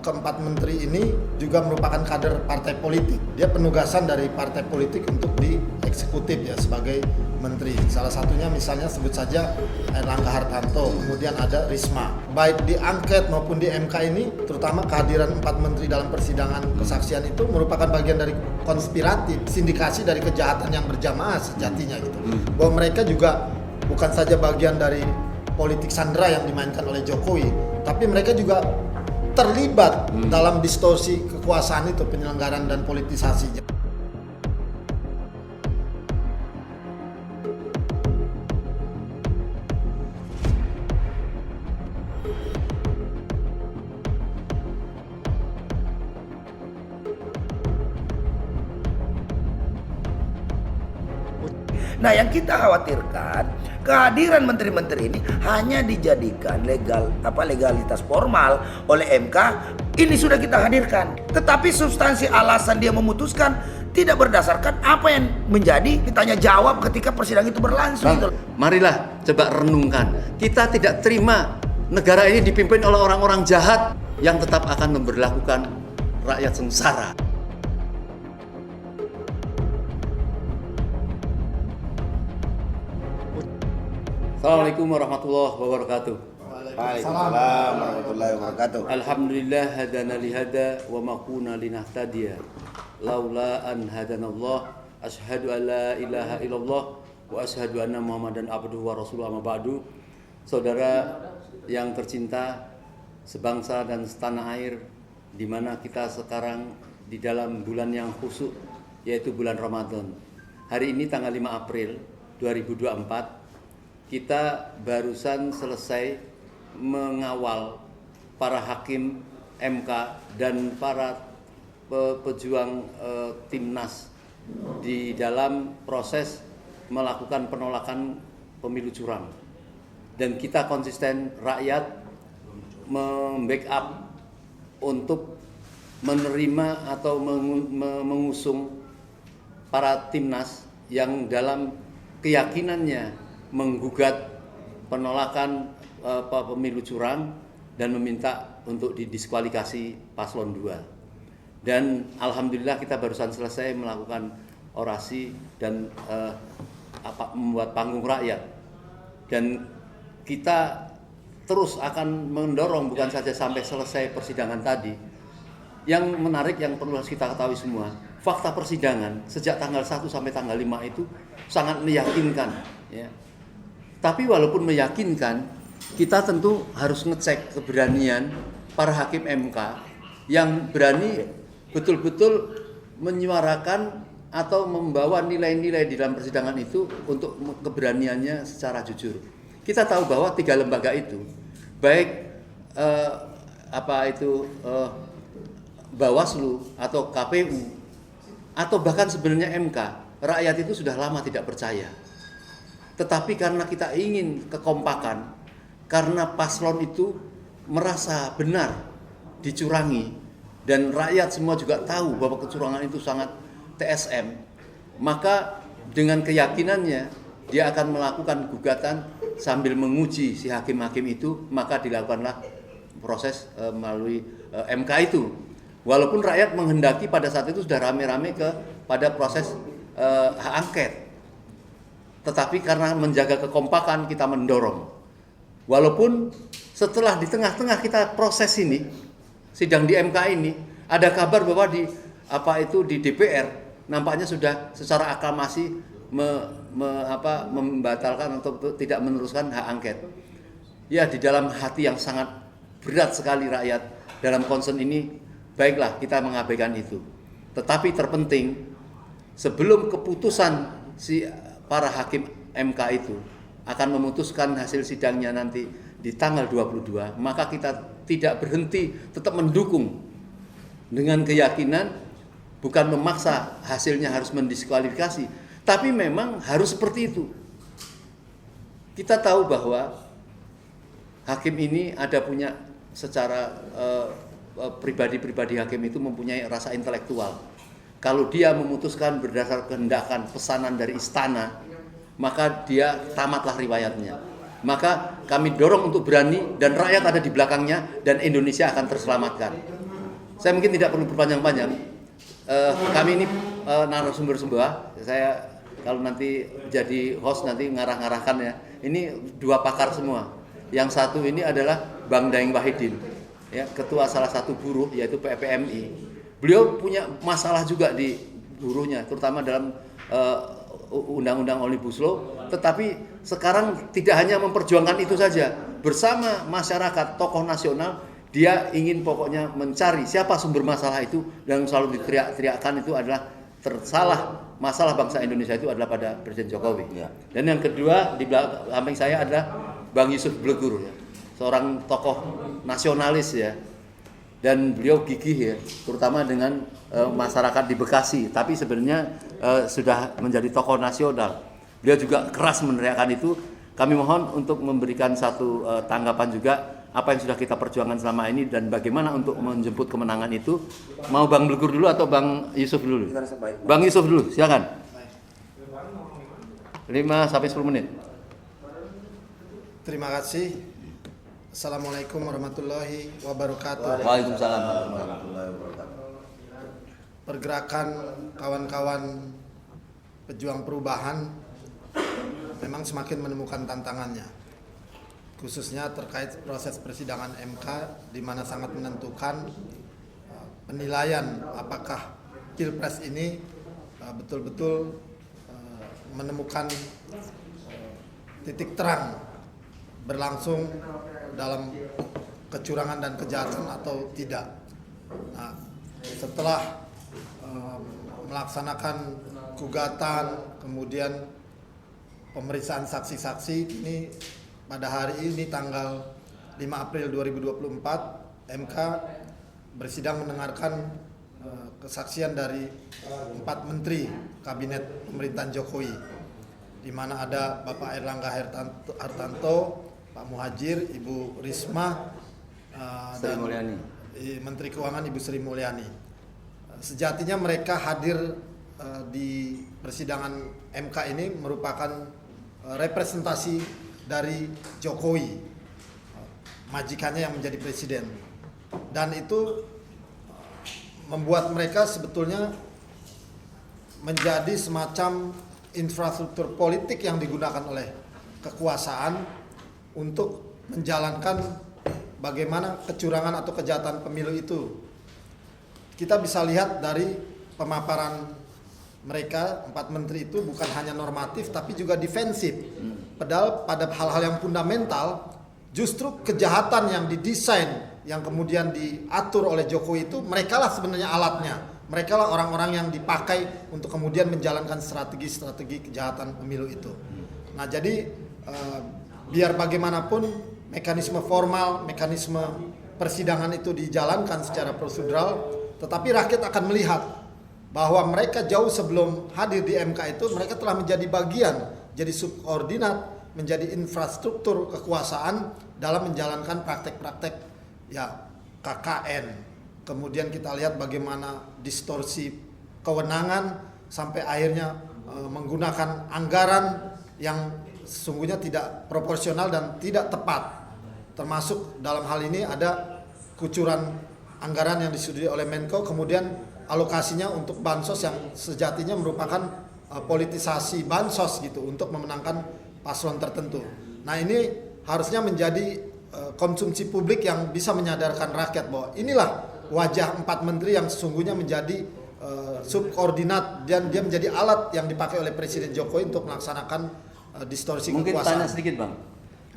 keempat menteri ini juga merupakan kader partai politik. Dia penugasan dari partai politik untuk di eksekutif ya sebagai menteri. Salah satunya misalnya sebut saja Erlangga Hartarto, kemudian ada Risma. Baik di angket maupun di MK ini, terutama kehadiran 4 menteri dalam persidangan kesaksian itu merupakan bagian dari konspiratif, sindikasi dari kejahatan yang berjamaah sejatinya gitu. Bahwa mereka juga bukan saja bagian dari politik sandera yang dimainkan oleh Jokowi, tapi mereka juga terlibat dalam distorsi kekuasaan itu, penyelenggaraan dan politisasinya. Nah, yang kita khawatirkan kehadiran menteri-menteri ini hanya dijadikan legalitas formal oleh MK. Ini sudah kita hadirkan, tetapi substansi alasan dia memutuskan tidak berdasarkan apa yang menjadi ditanya jawab ketika persidangan itu berlangsung. Bang, marilah coba renungkan. Kita tidak terima negara ini dipimpin oleh orang-orang jahat yang tetap akan memberlakukan rakyat sengsara. Assalamualaikum warahmatullahi wabarakatuh. Waalaikumsalam warahmatullahi wabarakatuh. Alhamdulillah hadana lihada wa ma kunna linahtadiya laula an hadanallah. Asyhadu an la ilaha illallah wa asyhadu anna Muhammadan abduhu wa rasuluhu amma ba'du. Saudara yang tercinta sebangsa dan setanah air, di mana kita sekarang di dalam bulan yang khusyuk, yaitu bulan Ramadan. Hari ini tanggal 5 April 2024, kita barusan selesai mengawal para hakim MK dan para pejuang timnas di dalam proses melakukan penolakan pemilu curang. Dan kita konsisten, rakyat membackup untuk menerima atau mengusung para timnas yang dalam keyakinannya menggugat penolakan pemilu curang dan meminta untuk didiskualifikasi paslon 2. Dan alhamdulillah kita barusan selesai melakukan orasi dan membuat panggung rakyat. Dan kita terus akan mendorong bukan saja sampai selesai persidangan tadi. Yang menarik yang perlu kita ketahui semua, fakta persidangan sejak tanggal 1 sampai tanggal 5 itu sangat meyakinkan, ya. Tapi walaupun meyakinkan, kita tentu harus ngecek keberanian para hakim MK yang berani betul-betul menyuarakan atau membawa nilai-nilai di dalam persidangan itu untuk keberaniannya secara jujur. Kita tahu bahwa 3 lembaga itu, baik Bawaslu atau KPU atau bahkan sebenarnya MK, rakyat itu sudah lama tidak percaya. Tetapi karena kita ingin kekompakan, karena paslon itu merasa benar dicurangi, dan rakyat semua juga tahu bahwa kecurangan itu sangat TSM, maka dengan keyakinannya dia akan melakukan gugatan sambil menguji si hakim-hakim itu, maka dilakukanlah proses melalui MK itu. Walaupun rakyat menghendaki pada saat itu sudah rame-rame pada proses hak angket. Tetapi karena menjaga kekompakan kita mendorong. Walaupun setelah di tengah-tengah kita proses ini, sidang di MK ini, ada kabar bahwa di DPR nampaknya sudah secara aklamasi membatalkan atau tidak meneruskan hak angket. Ya, di dalam hati yang sangat berat sekali rakyat dalam concern ini, baiklah kita mengabaikan itu. Tetapi terpenting, sebelum keputusan si para hakim MK itu akan memutuskan hasil sidangnya nanti di tanggal 22, maka kita tidak berhenti, tetap mendukung dengan keyakinan, bukan memaksa hasilnya harus mendiskualifikasi, tapi memang harus seperti itu. Kita tahu bahwa hakim ini ada punya secara pribadi-pribadi hakim itu mempunyai rasa intelektual. Kalau dia memutuskan berdasar kehendakan pesanan dari istana, maka dia tamatlah riwayatnya. maka kami dorong untuk berani dan rakyat ada di belakangnya dan Indonesia akan terselamatkan. Saya mungkin tidak perlu berpanjang-panjang. Kami ini narasumber semua. Saya kalau nanti jadi host nanti ngarah-ngarahkan ya. Ini dua pakar semua. Yang satu ini adalah Bang Daeng Wahidin, ya, ketua salah satu buruh yaitu PPMI. Beliau punya masalah juga di buruhnya, terutama dalam Undang-Undang Omnibus Law. Tetapi sekarang tidak hanya memperjuangkan itu saja, bersama masyarakat, tokoh nasional, dia ingin pokoknya mencari siapa sumber masalah itu, dan selalu diteriak-teriakkan itu adalah masalah bangsa Indonesia itu adalah pada Presiden Jokowi. Ya. Dan yang kedua di samping saya adalah Bang Yusuf Blegur, ya, seorang tokoh nasionalis ya, dan beliau gigih ya, terutama dengan masyarakat di Bekasi. Tapi sebenarnya sudah menjadi tokoh nasional. Beliau juga keras meneriakkan itu. Kami mohon untuk memberikan satu tanggapan juga apa yang sudah kita perjuangkan selama ini dan bagaimana untuk menjemput kemenangan itu. Mau Bang Blegur dulu atau Bang Yusuf dulu? Bang Yusuf dulu, silakan. 5-10 menit. Terima kasih. Assalamualaikum warahmatullahi wabarakatuh. Waalaikumsalam warahmatullahi wabarakatuh. Pergerakan kawan-kawan pejuang perubahan memang semakin menemukan tantangannya, khususnya terkait proses persidangan MK, di mana sangat menentukan penilaian apakah Pilpres ini betul-betul menemukan titik terang berlangsung dalam kecurangan dan kejahatan atau tidak. Nah, setelah melaksanakan gugatan, kemudian pemeriksaan saksi-saksi, ini pada hari ini tanggal 5 April 2024 MK bersidang mendengarkan kesaksian dari 4 menteri kabinet pemerintahan Jokowi, di mana ada Bapak Airlangga Hartarto, Pak Muhadjir, Ibu Risma, dan Menteri Keuangan Ibu Sri Mulyani. Sejatinya mereka hadir di persidangan MK ini merupakan representasi dari Jokowi, majikannya yang menjadi presiden, dan itu membuat mereka sebetulnya menjadi semacam infrastruktur politik yang digunakan oleh kekuasaan untuk menjalankan bagaimana kecurangan atau kejahatan pemilu itu. Kita bisa lihat dari pemaparan mereka, 4 menteri itu bukan hanya normatif tapi juga defensif. Padahal pada hal-hal yang fundamental, justru kejahatan yang didesain, yang kemudian diatur oleh Jokowi itu, merekalah sebenarnya alatnya. Merekalah orang-orang yang dipakai untuk kemudian menjalankan strategi-strategi kejahatan pemilu itu. Nah, jadi biar bagaimanapun mekanisme formal, mekanisme persidangan itu dijalankan secara prosedural, tetapi rakyat akan melihat bahwa mereka jauh sebelum hadir di MK itu mereka telah menjadi bagian, jadi subordinat, menjadi infrastruktur kekuasaan dalam menjalankan praktek-praktek ya KKN. Kemudian kita lihat bagaimana distorsi kewenangan sampai akhirnya menggunakan anggaran yang sesungguhnya tidak proporsional dan tidak tepat. Termasuk dalam hal ini ada kucuran anggaran yang disetujui oleh Menko, kemudian alokasinya untuk bansos yang sejatinya merupakan politisasi bansos gitu untuk memenangkan paslon tertentu. Nah, ini harusnya menjadi konsumsi publik yang bisa menyadarkan rakyat bahwa inilah wajah 4 menteri yang sesungguhnya menjadi subordinat dan dia menjadi alat yang dipakai oleh Presiden Jokowi untuk melaksanakan distorsi mungkin kekuasaan. Mungkin tanya sedikit Bang.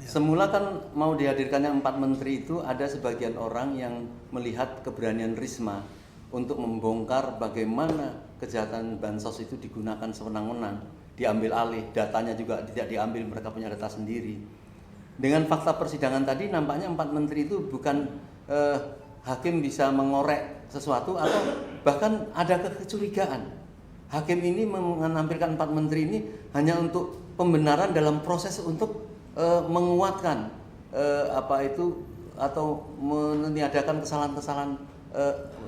Semula kan mau dihadirkannya 4 menteri itu ada sebagian orang yang melihat keberanian Risma untuk membongkar bagaimana kejahatan bansos itu digunakan sewenang-wenang, diambil alih, datanya juga tidak diambil, mereka punya data sendiri. Dengan fakta persidangan tadi nampaknya 4 menteri itu bukan hakim bisa mengorek sesuatu atau bahkan ada kecurigaan. Hakim ini menampilkan 4 menteri ini hanya untuk pembenaran dalam proses untuk menguatkan apa itu atau meniadakan kesalahan-kesalahan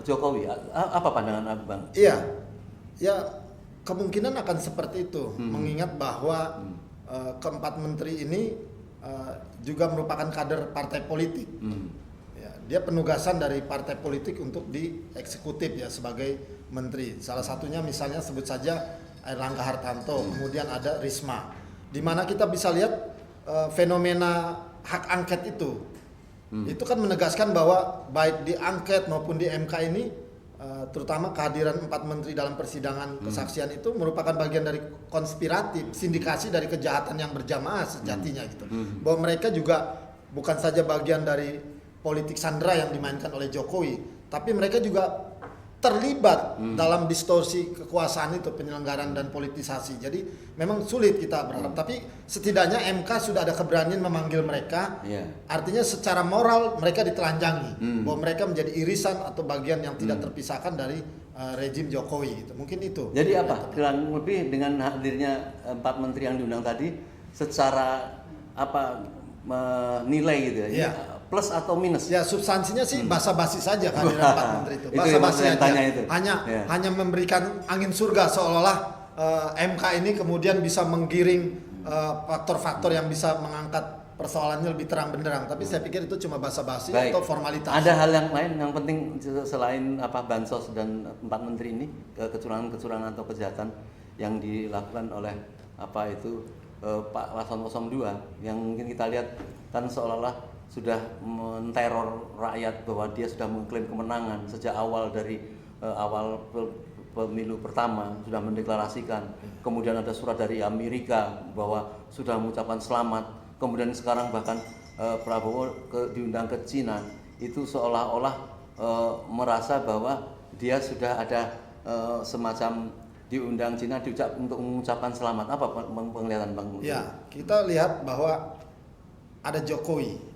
Jokowi. Apa pandangan Abang? Iya, ya kemungkinan akan seperti itu. Mengingat bahwa keempat menteri ini juga merupakan kader partai politik. Ya, dia penugasan dari partai politik untuk di eksekutif ya sebagai menteri. Salah satunya misalnya sebut saja Airlangga Hartarto, kemudian ada Risma. Di mana kita bisa lihat fenomena hak angket itu. Itu kan menegaskan bahwa baik di angket maupun di MK ini terutama kehadiran 4 menteri dalam persidangan kesaksian itu merupakan bagian dari konspiratif, sindikasi dari kejahatan yang berjamaah sejatinya gitu. Bahwa mereka juga bukan saja bagian dari politik sandera yang dimainkan oleh Jokowi, tapi mereka juga terlibat dalam distorsi kekuasaan itu, penyelenggaraan dan politisasi. Jadi memang sulit kita berharap, tapi setidaknya MK sudah ada keberanian memanggil mereka. Artinya secara moral mereka ditelanjangi, bahwa mereka menjadi irisan atau bagian yang tidak terpisahkan dari rejim Jokowi gitu. Mungkin itu. Jadi apa? Kurang lebih dengan hadirnya 4 menteri yang diundang tadi secara apa nilai gitu ya. Plus atau minus? Ya substansinya sih basa-basi saja kehadiran 4 menteri itu. Basa-basi aja. Itu. Hanya memberikan angin surga seolah-olah MK ini kemudian bisa menggiring faktor-faktor yang bisa mengangkat persoalannya lebih terang benderang. Tapi saya pikir itu cuma basa-basi atau formalitas. Ada hal yang lain yang penting selain bansos dan 4 menteri ini, kecurangan-kecurangan atau kejahatan yang dilakukan oleh Pak Paslon 02 yang mungkin kita lihat kan seolah-olah sudah menteror rakyat bahwa dia sudah mengklaim kemenangan sejak awal dari awal pemilu pertama sudah mendeklarasikan. Kemudian ada surat dari Amerika bahwa sudah mengucapkan selamat. Kemudian sekarang bahkan Prabowo diundang ke Cina, itu seolah-olah merasa bahwa dia sudah ada semacam diundang Cina untuk mengucapkan selamat. Apa penglihatan Bang? Ya, kita lihat bahwa ada Jokowi.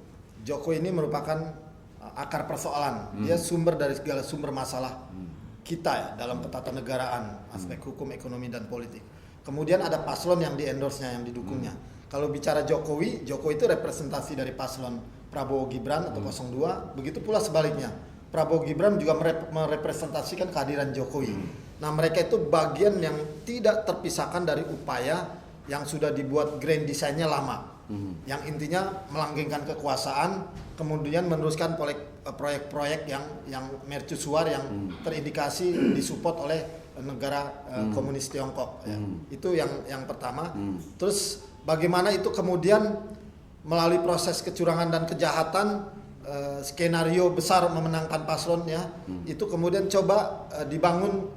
Jokowi ini merupakan akar persoalan. Dia sumber dari segala sumber masalah kita ya dalam ketatanegaraan, aspek hukum, ekonomi dan politik. Kemudian ada paslon yang di-endorse-nya, yang didukungnya. Kalau bicara Jokowi itu representasi dari paslon Prabowo Gibran atau 02, begitu pula sebaliknya. Prabowo Gibran juga merepresentasikan kehadiran Jokowi. Nah, mereka itu bagian yang tidak terpisahkan dari upaya yang sudah dibuat grand design-nya lama. Yang intinya melanggengkan kekuasaan, kemudian meneruskan proyek-proyek yang mercusuar yang terindikasi disupport oleh negara komunis Tiongkok. Itu yang pertama. Terus bagaimana itu kemudian melalui proses kecurangan dan kejahatan, skenario besar memenangkan paslonnya, itu kemudian coba dibangun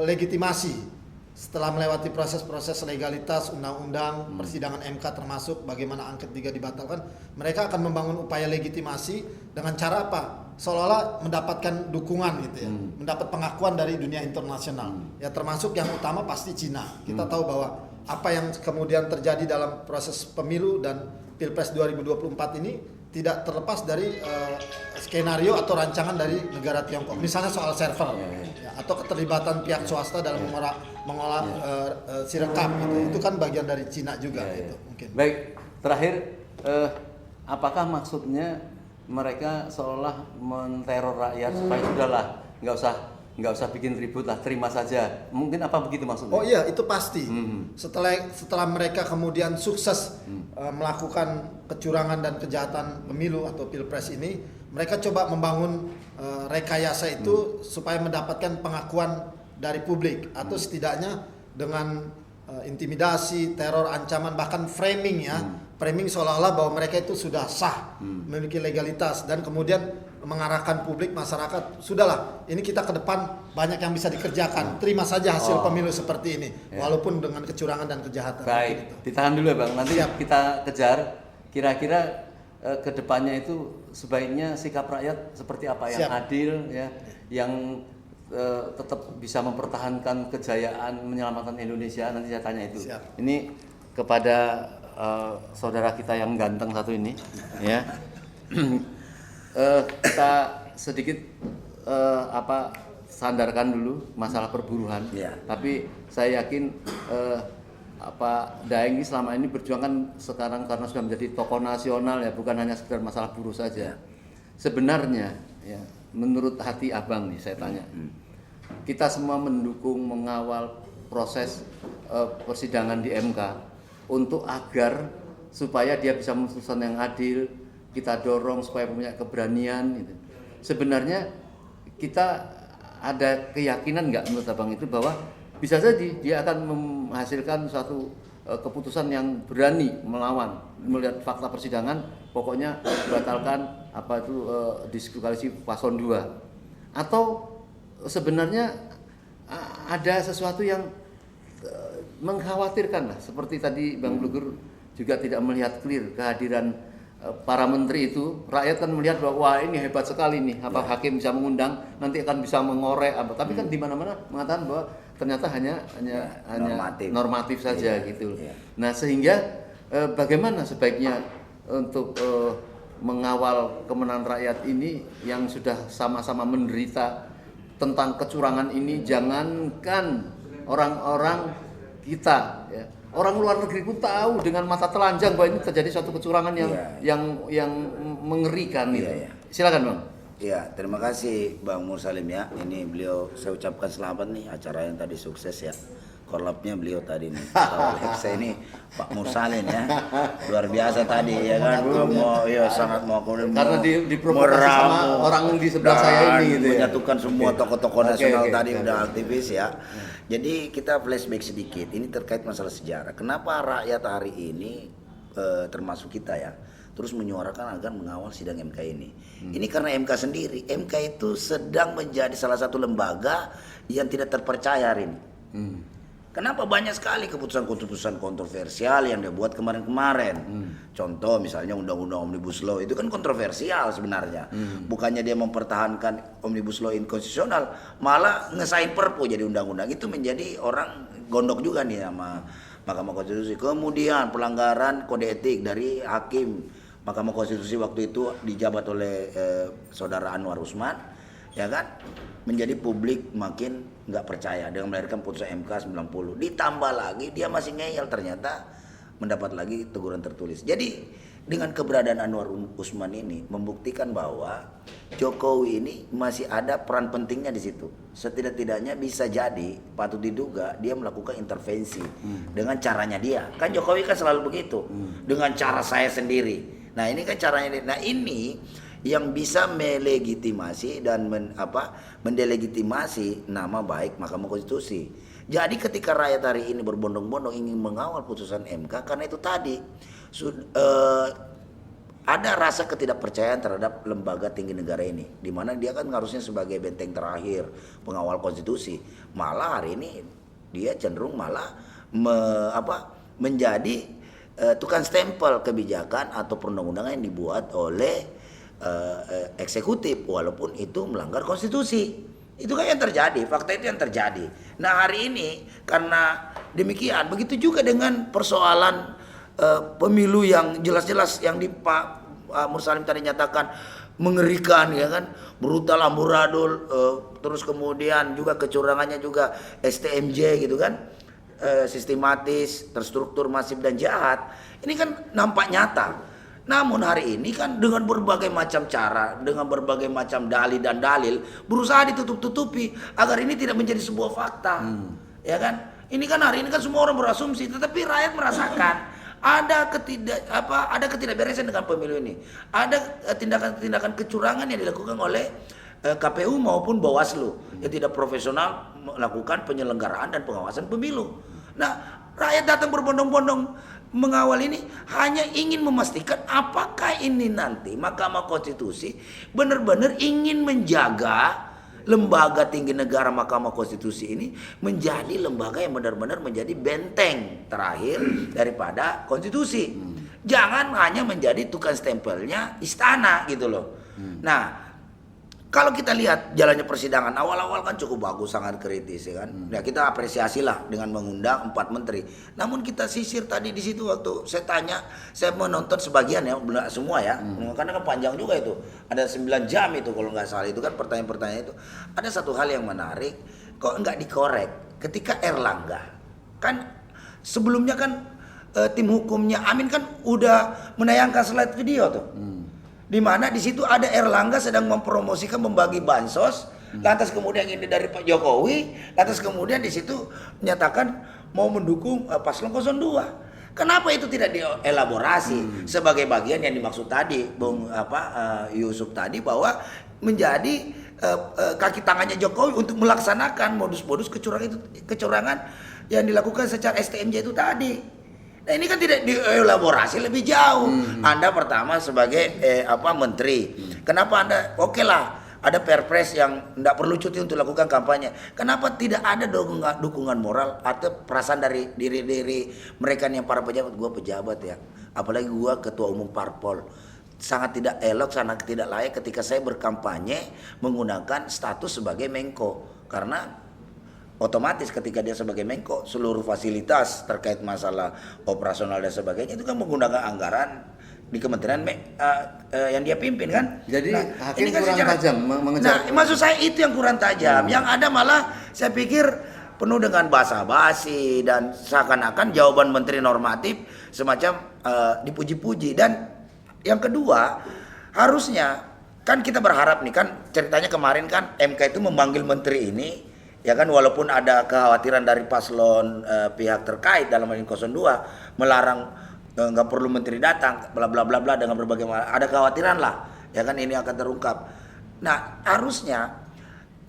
legitimasi. Setelah melewati proses-proses legalitas, undang-undang, persidangan MK termasuk bagaimana angket 3 dibatalkan, mereka akan membangun upaya legitimasi dengan cara apa? Seolah-olah mendapatkan dukungan gitu ya, mendapat pengakuan dari dunia internasional. Ya termasuk yang utama pasti Cina. Kita tahu bahwa apa yang kemudian terjadi dalam proses pemilu dan Pilpres 2024 ini tidak terlepas dari skenario atau rancangan dari negara Tiongkok. Misalnya soal server ya, atau keterlibatan pihak swasta dalam mengolah sirekap gitu. Itu kan bagian dari Cina juga itu mungkin. Baik, terakhir apakah maksudnya mereka seolah menteror rakyat supaya sudahlah nggak usah bikin ribut lah, terima saja. Mungkin apa begitu maksudnya? Oh iya, itu pasti. Setelah mereka kemudian sukses melakukan kecurangan dan kejahatan pemilu atau pilpres ini, mereka coba membangun rekayasa itu supaya mendapatkan pengakuan dari publik atau setidaknya dengan intimidasi, teror, ancaman, bahkan framing ya. Framing seolah-olah bahwa mereka itu sudah sah, memiliki legalitas, dan kemudian mengarahkan publik, masyarakat, sudahlah, ini kita ke depan banyak yang bisa dikerjakan, terima saja hasil pemilu seperti ini, walaupun dengan kecurangan dan kejahatan. Baik, ditahan dulu ya Bang, nanti kita kejar kira-kira ke depannya itu sebaiknya sikap rakyat seperti apa yang adil ya, yang tetap bisa mempertahankan kejayaan menyelamatkan Indonesia. Nanti saya tanya itu. Ini kepada saudara kita yang ganteng satu ini ya. Kita sedikit sandarkan dulu masalah perburuan. Tapi saya yakin Daeng ini selama ini berjuang kan sekarang karena sudah menjadi tokoh nasional ya, bukan hanya sekedar masalah buruh saja. Sebenarnya ya, menurut hati Abang nih saya tanya, kita semua mendukung, mengawal proses persidangan di MK untuk agar supaya dia bisa memutuskan yang adil, kita dorong supaya punya keberanian gitu. Sebenarnya kita ada keyakinan nggak menurut Abang itu bahwa bisa jadi dia akan menghasilkan suatu keputusan yang berani melawan, melihat fakta persidangan, pokoknya batalkan diskualifikasi paslon 2. Atau sebenarnya ada sesuatu yang mengkhawatirkan lah, seperti tadi Bang Blugur juga tidak melihat clear kehadiran para menteri itu. Rakyat kan melihat bahwa wah ini hebat sekali nih, hakim bisa mengundang, nanti akan bisa mengorek tapi kan di mana-mana mengatakan bahwa ternyata hanya normatif saja gitu. Nah, sehingga bagaimana sebaiknya untuk mengawal kemenangan rakyat ini yang sudah sama-sama menderita tentang kecurangan ini. Jangankan orang-orang kita ya, orang luar negeri pun tahu dengan mata telanjang bahwa ini terjadi suatu kecurangan yang mengerikan gitu. Silakan Bang. Ya, terima kasih Bang Mursalim ya. Ini beliau saya ucapkan selamat nih, acara yang tadi sukses ya. Korlapnya beliau tadi nih. Saya ini Pak Mursalim ya. Luar biasa tadi ya kan. Sangat mau karena diprovokasi sama orang di sebelah saya ini gitu ya. Menyatukan semua tokoh-tokoh nasional tadi udah aktivis ya. Jadi kita flashback sedikit. Ini terkait masalah sejarah. Kenapa rakyat hari ini termasuk kita ya terus menyuarakan agar mengawal sidang MK ini. Ini karena MK sendiri. MK itu sedang menjadi salah satu lembaga yang tidak terpercaya hari ini. Kenapa banyak sekali keputusan-keputusan kontroversial yang dia buat kemarin-kemarin. Contoh misalnya undang-undang Omnibus Law itu kan kontroversial sebenarnya. Bukannya dia mempertahankan Omnibus Law inkonstitusional, malah ngesain Perpu jadi undang-undang. Itu menjadi orang gondok juga nih sama Mahkamah Konstitusi. Kemudian pelanggaran kode etik dari hakim Mahkamah Konstitusi waktu itu dijabat oleh saudara Anwar Usman, ya kan? Menjadi publik makin nggak percaya dengan melahirkan putusan MK 90. Ditambah lagi dia masih ngeyel, ternyata mendapat lagi teguran tertulis. Jadi dengan keberadaan Anwar Usman ini membuktikan bahwa Jokowi ini masih ada peran pentingnya di situ. Setidak-tidaknya bisa jadi patut diduga dia melakukan intervensi dengan caranya dia. Kan Jokowi kan selalu begitu. Dengan cara saya sendiri. Nah, ini kan caranya dia. Nah, ini yang bisa melegitimasi dan mendelegitimasi nama baik Mahkamah Konstitusi. Jadi ketika rakyat hari ini berbondong-bondong ingin mengawal putusan MK karena itu tadi ada rasa ketidakpercayaan terhadap lembaga tinggi negara ini, di mana dia kan harusnya sebagai benteng terakhir pengawal konstitusi. Malah hari ini dia cenderung malah menjadi tukang stempel kebijakan atau perundang-undangan yang dibuat oleh eksekutif, walaupun itu melanggar konstitusi. Itu kan yang terjadi, fakta itu yang terjadi. Nah, hari ini karena demikian, begitu juga dengan persoalan pemilu yang jelas-jelas yang di Pak Mursalim tadi nyatakan mengerikan ya kan, brutal amburadul, terus kemudian juga kecurangannya juga STMJ gitu kan, sistematis, terstruktur, masif dan jahat. Ini kan nampak nyata. Namun hari ini kan dengan berbagai macam cara, dengan berbagai macam dalih dan dalil berusaha ditutup-tutupi agar ini tidak menjadi sebuah fakta. Ya kan? Ini kan hari ini kan semua orang berasumsi, tetapi rakyat merasakan ada ketidakberesan dengan pemilu ini. Ada tindakan-tindakan kecurangan yang dilakukan oleh KPU maupun Bawaslu yang tidak profesional melakukan penyelenggaraan dan pengawasan pemilu. Nah, rakyat datang berbondong-bondong mengawal ini hanya ingin memastikan apakah ini nanti Mahkamah Konstitusi benar-benar ingin menjaga lembaga tinggi negara Mahkamah Konstitusi ini menjadi lembaga yang benar-benar menjadi benteng terakhir daripada konstitusi. Jangan hanya menjadi tukang stempelnya istana gitu loh. Nah, kalau kita lihat jalannya persidangan awal-awal kan cukup bagus, sangat kritis ya kan. Ya kita apresiasilah dengan mengundang 4 menteri. Namun kita sisir tadi di situ waktu saya tanya, saya menonton sebagian ya, belum semua ya. Karena kan panjang juga itu. Ada 9 jam itu kalau nggak salah, itu kan pertanyaan-pertanyaan itu. Ada satu hal yang menarik, kok nggak dikorek ketika Erlangga. Kan sebelumnya kan tim hukumnya Amin kan udah menayangkan slide video tuh. Di mana di situ ada Erlangga sedang mempromosikan membagi bansos, lantas kemudian ini dari Pak Jokowi, lantas kemudian di situ menyatakan mau mendukung paslon 02. Kenapa itu tidak dielaborasi sebagai bagian yang dimaksud tadi, Bung Yusuf tadi, bahwa menjadi kaki tangannya Jokowi untuk melaksanakan modus-modus kecurangan yang dilakukan secara STMJ itu tadi. Nah ini kan tidak dielaborasi lebih jauh. Anda pertama sebagai menteri, kenapa Anda oke lah ada perpres yang tidak perlu cuti untuk lakukan kampanye. Kenapa tidak ada dukungan moral atau perasaan dari diri mereka yang para pejabat? Gua pejabat ya, apalagi gua ketua umum parpol. Sangat tidak elok, sangat tidak layak ketika saya berkampanye menggunakan status sebagai Menko. Karena otomatis ketika dia sebagai Menko, seluruh fasilitas terkait masalah operasional dan sebagainya itu kan menggunakan anggaran di kementerian yang dia pimpin kan. Jadi hakim ini kan kurang tajam mengejar. Nah, maksud saya itu yang kurang tajam. Yang ada malah saya pikir penuh dengan basa-basi dan seakan-akan jawaban menteri normatif semacam dipuji-puji. Dan yang kedua, harusnya kan kita berharap nih kan, ceritanya kemarin kan MK itu memanggil menteri ini ya kan, walaupun ada kekhawatiran dari paslon pihak terkait dalam hal ini 02 melarang nggak perlu menteri datang, bla bla bla bla, dengan berbagai ada kekhawatiran lah, ya kan ini akan terungkap. Nah harusnya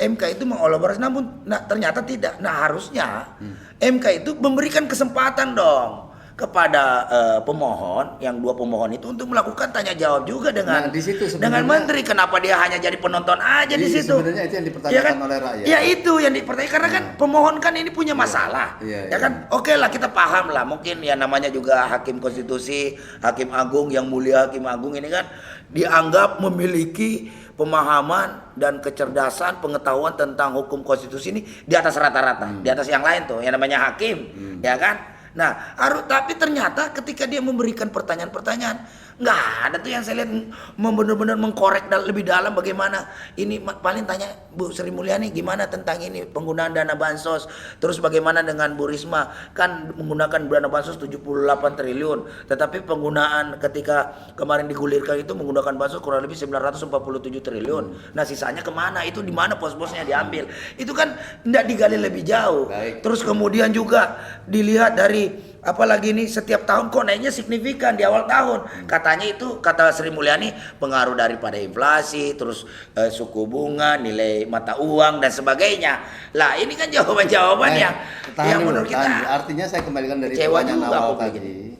MK itu mengelaborasi, namun ternyata tidak. Nah harusnya MK itu memberikan kesempatan dong kepada pemohon, yang dua pemohon itu untuk melakukan tanya jawab juga dengan di situ dengan menteri. Kenapa dia hanya jadi penonton aja di situ? Sebenarnya itu yang dipertanyakan ya kan? oleh rakyat. Ya itu yang dipertanyakan karena kan pemohon kan ini punya masalah. Ya kan? Oke lah, kita paham lah. Mungkin ya namanya juga hakim konstitusi, hakim agung, yang mulia hakim agung ini kan dianggap memiliki pemahaman dan kecerdasan, pengetahuan tentang hukum konstitusi ini di atas rata-rata, di atas yang lain tuh, yang namanya hakim, ya kan? Nah, tapi ternyata ketika dia memberikan pertanyaan-pertanyaan, nggak ada tuh yang saya lihat benar-benar mengkorek lebih dalam bagaimana ini. Paling tanya Bu Sri Mulyani gimana tentang ini penggunaan dana bansos, terus bagaimana dengan Bu Risma, kan menggunakan dana bansos 78 triliun, tetapi penggunaan ketika kemarin digulirkan itu menggunakan bansos kurang lebih 947 triliun. Nah sisanya kemana, itu di mana pos-posnya diambil, itu kan tidak digali lebih jauh. Terus kemudian juga dilihat dari apalagi ini setiap tahun kok naiknya signifikan di awal tahun. Katanya itu, kata Sri Mulyani, pengaruh daripada inflasi, terus suku bunga, nilai mata uang dan sebagainya. Lah ini kan jawaban-jawaban yang menurut kita artinya saya kembalikan dari pertanyaan awal tadi,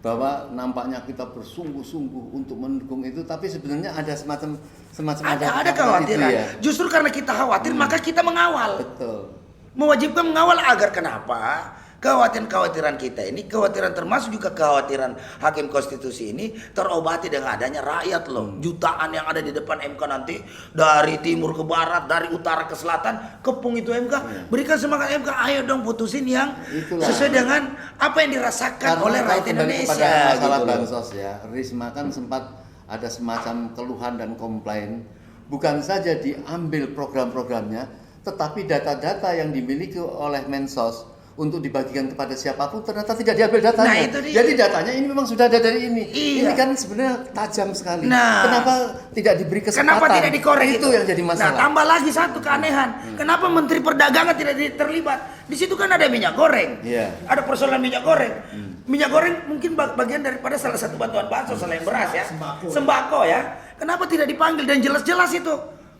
bahwa nampaknya kita bersungguh-sungguh untuk mendukung itu, tapi sebenarnya ada semacam ada kekhawatiran. Ya? Justru karena kita khawatir maka kita mengawal. Betul. Mewajibkan mengawal agar kenapa? Kekhawatiran kita ini, kekhawatiran termasuk juga kekhawatiran hakim konstitusi ini terobati dengan adanya rakyat loh. Jutaan yang ada di depan MK nanti, dari timur ke barat, dari utara ke selatan, kepung itu MK. Berikan semangat MK, ayo dong putusin yang sesuai dengan apa yang dirasakan oleh rakyat Indonesia. Pada masalah bansos ya, Risma kan sempat ada semacam keluhan dan komplain, bukan saja diambil program-programnya, tetapi data-data yang dimiliki oleh Mensos untuk dibagikan kepada siapapun ternyata tidak diambil datanya. Nah, itu dia. Jadi datanya ini memang sudah ada dari ini. Iya. Ini kan sebenarnya tajam sekali. Nah, kenapa tidak diberi kesempatan? Kenapa tidak dikorek itu yang jadi masalah. Nah, tambah lagi satu keanehan. Kenapa Menteri Perdagangan tidak terlibat? Di situ kan ada minyak goreng. Ada persoalan minyak goreng. Minyak goreng mungkin bagian daripada salah satu bantuan bansos selain beras ya. Sembako ya. Kenapa tidak dipanggil? Dan jelas-jelas itu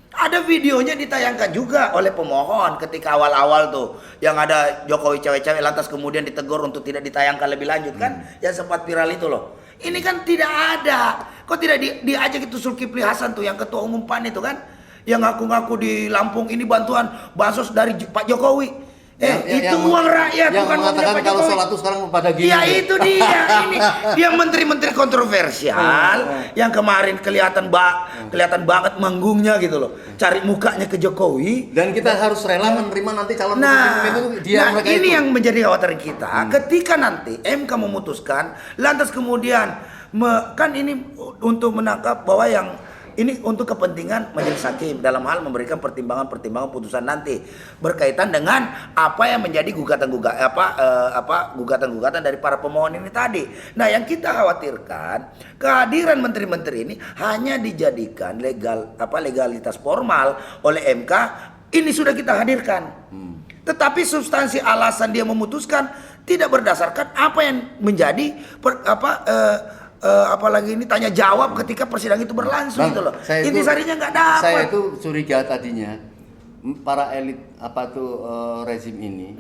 ada videonya ditayangkan juga oleh pemohon ketika awal-awal tuh yang ada Jokowi cewek-cewek lantas kemudian ditegur untuk tidak ditayangkan lebih lanjut kan, yang sempat viral itu loh. Ini kan tidak ada. Kok tidak diajak itu Zulkifli Hasan tuh yang ketua umum PAN itu kan, yang ngaku-ngaku di Lampung ini bantuan bansos dari Pak Jokowi. Itu uang rakyat, yang bukan mengatakan kalau sholat itu sekarang pada gini. Ya itu dia. Ini dia menteri-menteri kontroversial yang kemarin kelihatan banget manggungnya gitu loh. Cari mukanya ke Jokowi. Dan kita harus rela menerima nanti calon pemimpin itu dia mereka ini itu. yang menjadi khawatiran kita. Ketika nanti MK memutuskan, lantas kemudian kan ini untuk menangkap bahwa yang ini untuk kepentingan majelis hakim dalam hal memberikan pertimbangan-pertimbangan putusan nanti berkaitan dengan apa yang menjadi gugatan-gugatan dari para pemohon ini tadi. Nah, yang kita khawatirkan kehadiran menteri-menteri ini hanya dijadikan legalitas formal oleh MK. Ini sudah kita hadirkan. Tetapi substansi alasan dia memutuskan tidak berdasarkan apa yang menjadi apalagi ini tanya jawab ketika persidangan itu berlangsung gitu loh. Intisarinya nggak dapat. Saya itu curiga tadinya para elit rezim ini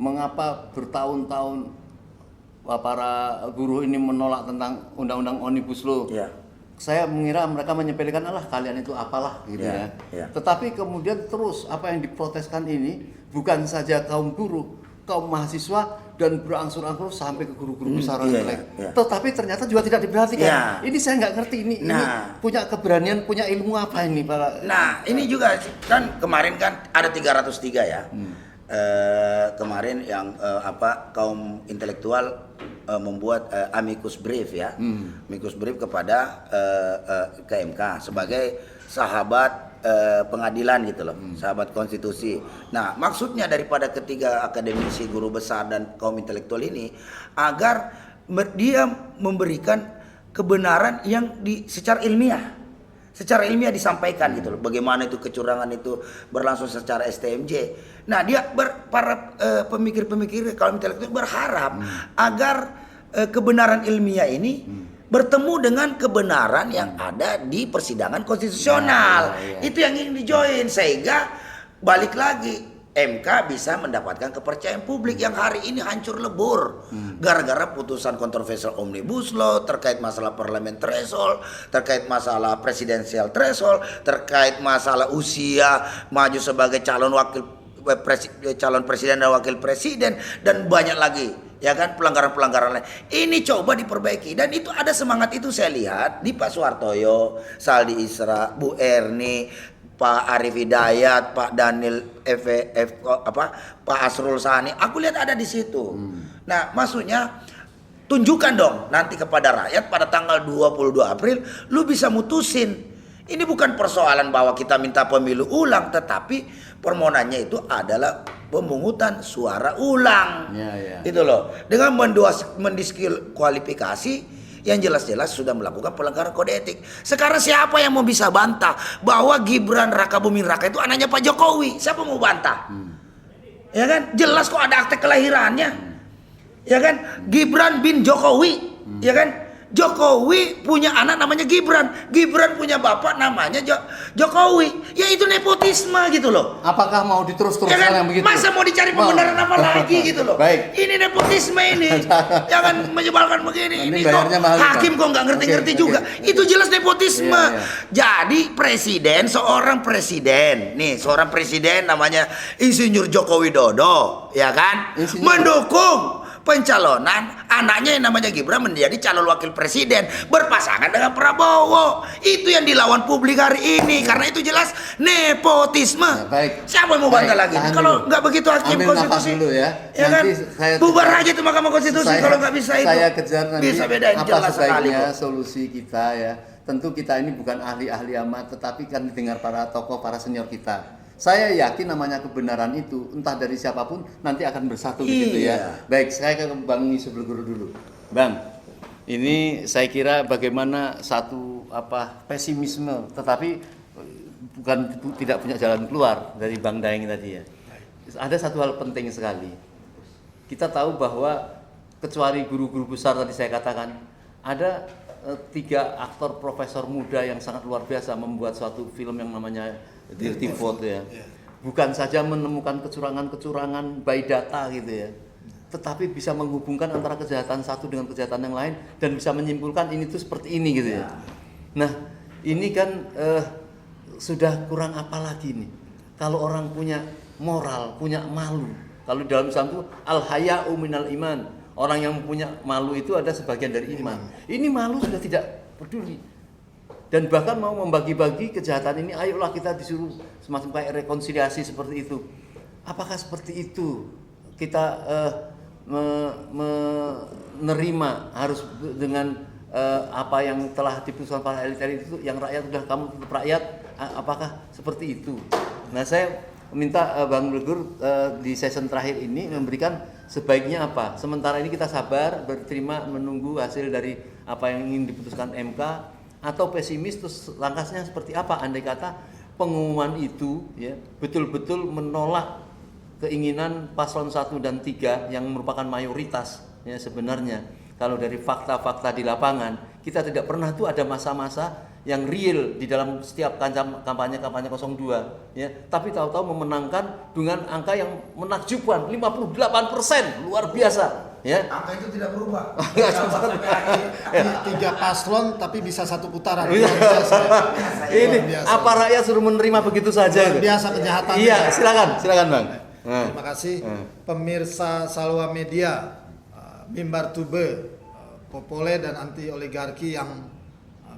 mengapa bertahun-tahun para buruh ini menolak tentang undang-undang Omnibus Law. Ya. Saya mengira mereka menyepelekan, alah kalian itu apalah gitu ya. Tetapi kemudian terus apa yang diproteskan ini bukan saja kaum buruh, kaum mahasiswa dan berangsur-angsur sampai ke guru-guru besar tetapi ternyata juga tidak diperhatikan. Ini saya nggak ngerti ini punya keberanian, punya ilmu apa ini para. Nah ini juga kan kemarin kan ada 303 ya. Kemarin yang kaum intelektual membuat amicus brief ya, amicus brief kepada ke MK sebagai sahabat pengadilan gitu loh, sahabat konstitusi. Nah maksudnya daripada ketiga akademisi, guru besar dan kaum intelektual ini agar dia memberikan kebenaran yang secara ilmiah disampaikan gitu loh. Bagaimana itu kecurangan itu berlangsung secara STMJ. Nah, para pemikir-pemikir kaum intelektual berharap agar kebenaran ilmiah ini bertemu dengan kebenaran yang ada di persidangan konstitusional. Itu yang ingin dijoin sehingga balik lagi MK bisa mendapatkan kepercayaan publik yang hari ini hancur lebur gara-gara putusan kontroversial Omnibus Law terkait masalah parlemen threshold, terkait masalah presidensial threshold, terkait masalah usia maju sebagai calon presiden dan wakil presiden dan banyak lagi ya kan pelanggaran-pelanggaran lain. Ini coba diperbaiki dan itu ada semangat itu saya lihat di Pak Suhartoyo, Saldi Isra, Bu Erni, Pak Arif Hidayat, Pak Daniel Pak Asrul Sani, aku lihat ada di situ. Nah, maksudnya tunjukkan dong nanti kepada rakyat pada tanggal 22 April lu bisa mutusin. Ini bukan persoalan bahwa kita minta pemilu ulang, tetapi permohonannya itu adalah pemungutan suara ulang. Itu loh. Dengan mendiskualifikasi yang jelas-jelas sudah melakukan pelanggaran kode etik. Sekarang siapa yang mau bisa bantah bahwa Gibran Raka Buming Raka itu anaknya Pak Jokowi? Siapa mau bantah? Ya kan? Jelas kok ada akte kelahirannya. Ya kan? Gibran bin Jokowi. Ya kan? Jokowi punya anak namanya Gibran. Gibran punya bapak namanya Jokowi. Ya itu nepotisme gitu loh. Apakah mau diterus-teruskan ya kan? yang begitu? Masa mau dicari pembenaran apa lagi gitu loh. Baik. Ini nepotisme ini. Jangan menyebalkan begini. Ini kok hakim kok nggak ngerti-ngerti juga. Itu jelas nepotisme. Jadi seorang presiden namanya Insinyur Joko Widodo, ya kan? Mendukung pencalonan anaknya yang namanya Gibran menjadi calon wakil presiden berpasangan dengan Prabowo. Itu yang dilawan publik hari ini karena itu jelas nepotisme. Siapa yang mau bantah lagi? Kalau nggak begitu hakim konstitusi dulu ya. Ya kan? Bubar aja itu Mahkamah Konstitusi kalau nggak bisa itu. Saya kejar nanti bisa bedain apa jelas sekali solusi kita ya. Tentu kita ini bukan ahli-ahli amat, tetapi kan didengar para tokoh, para senior kita. Saya yakin namanya kebenaran itu entah dari siapapun nanti akan bersatu di situ ya. Baik, saya ke Bang Yusuf Guru dulu. Bang, ini saya kira bagaimana satu pesimisme tetapi tidak punya jalan keluar dari Bang Daeng tadi ya. Ada satu hal penting sekali. Kita tahu bahwa kecuali guru-guru besar tadi saya katakan, ada 3 aktor profesor muda yang sangat luar biasa membuat suatu film yang namanya Dirty Vote ya. Bukan saja menemukan kecurangan-kecurangan by data gitu ya, tetapi bisa menghubungkan antara kejahatan satu dengan kejahatan yang lain dan bisa menyimpulkan ini tuh seperti ini gitu ya. Nah, ini kan sudah kurang apa lagi nih? Kalau orang punya moral, punya malu. Kalau dalam Islam itu al-haya'u minal iman. Orang yang punya malu itu ada sebagian dari iman. Ini malu sudah tidak peduli. Dan bahkan mau membagi-bagi kejahatan ini, ayolah kita disuruh semacam kayak rekonsiliasi seperti itu. Apakah seperti itu kita menerima harus dengan apa yang telah diputuskan para elit-elit itu, yang rakyat sudah kamu tetap rakyat, apakah seperti itu? Nah, saya minta Bang Legur di season terakhir ini memberikan sebaiknya apa. Sementara ini kita sabar, berterima, menunggu hasil dari apa yang ingin diputuskan MK. Atau pesimis terus langkahnya seperti apa andai kata pengumuman itu ya betul-betul menolak keinginan paslon 1 dan 3 yang merupakan mayoritas ya sebenarnya. Kalau dari fakta-fakta di lapangan, kita tidak pernah tuh ada masa-masa yang real di dalam setiap kampanye 02 ya, tapi tahu-tahu memenangkan dengan angka yang menakjubkan 58%, luar biasa ya. Angka itu tidak berubah. Tiga paslon tapi bisa satu putaran. Iya. Ini biasa. apa rakyat suruh menerima begitu saja? Luar biasa kejahatan. Iya, silakan Bang. Terima kasih pemirsa Salwa Media, Mimbar Tube, Popole dan anti oligarki yang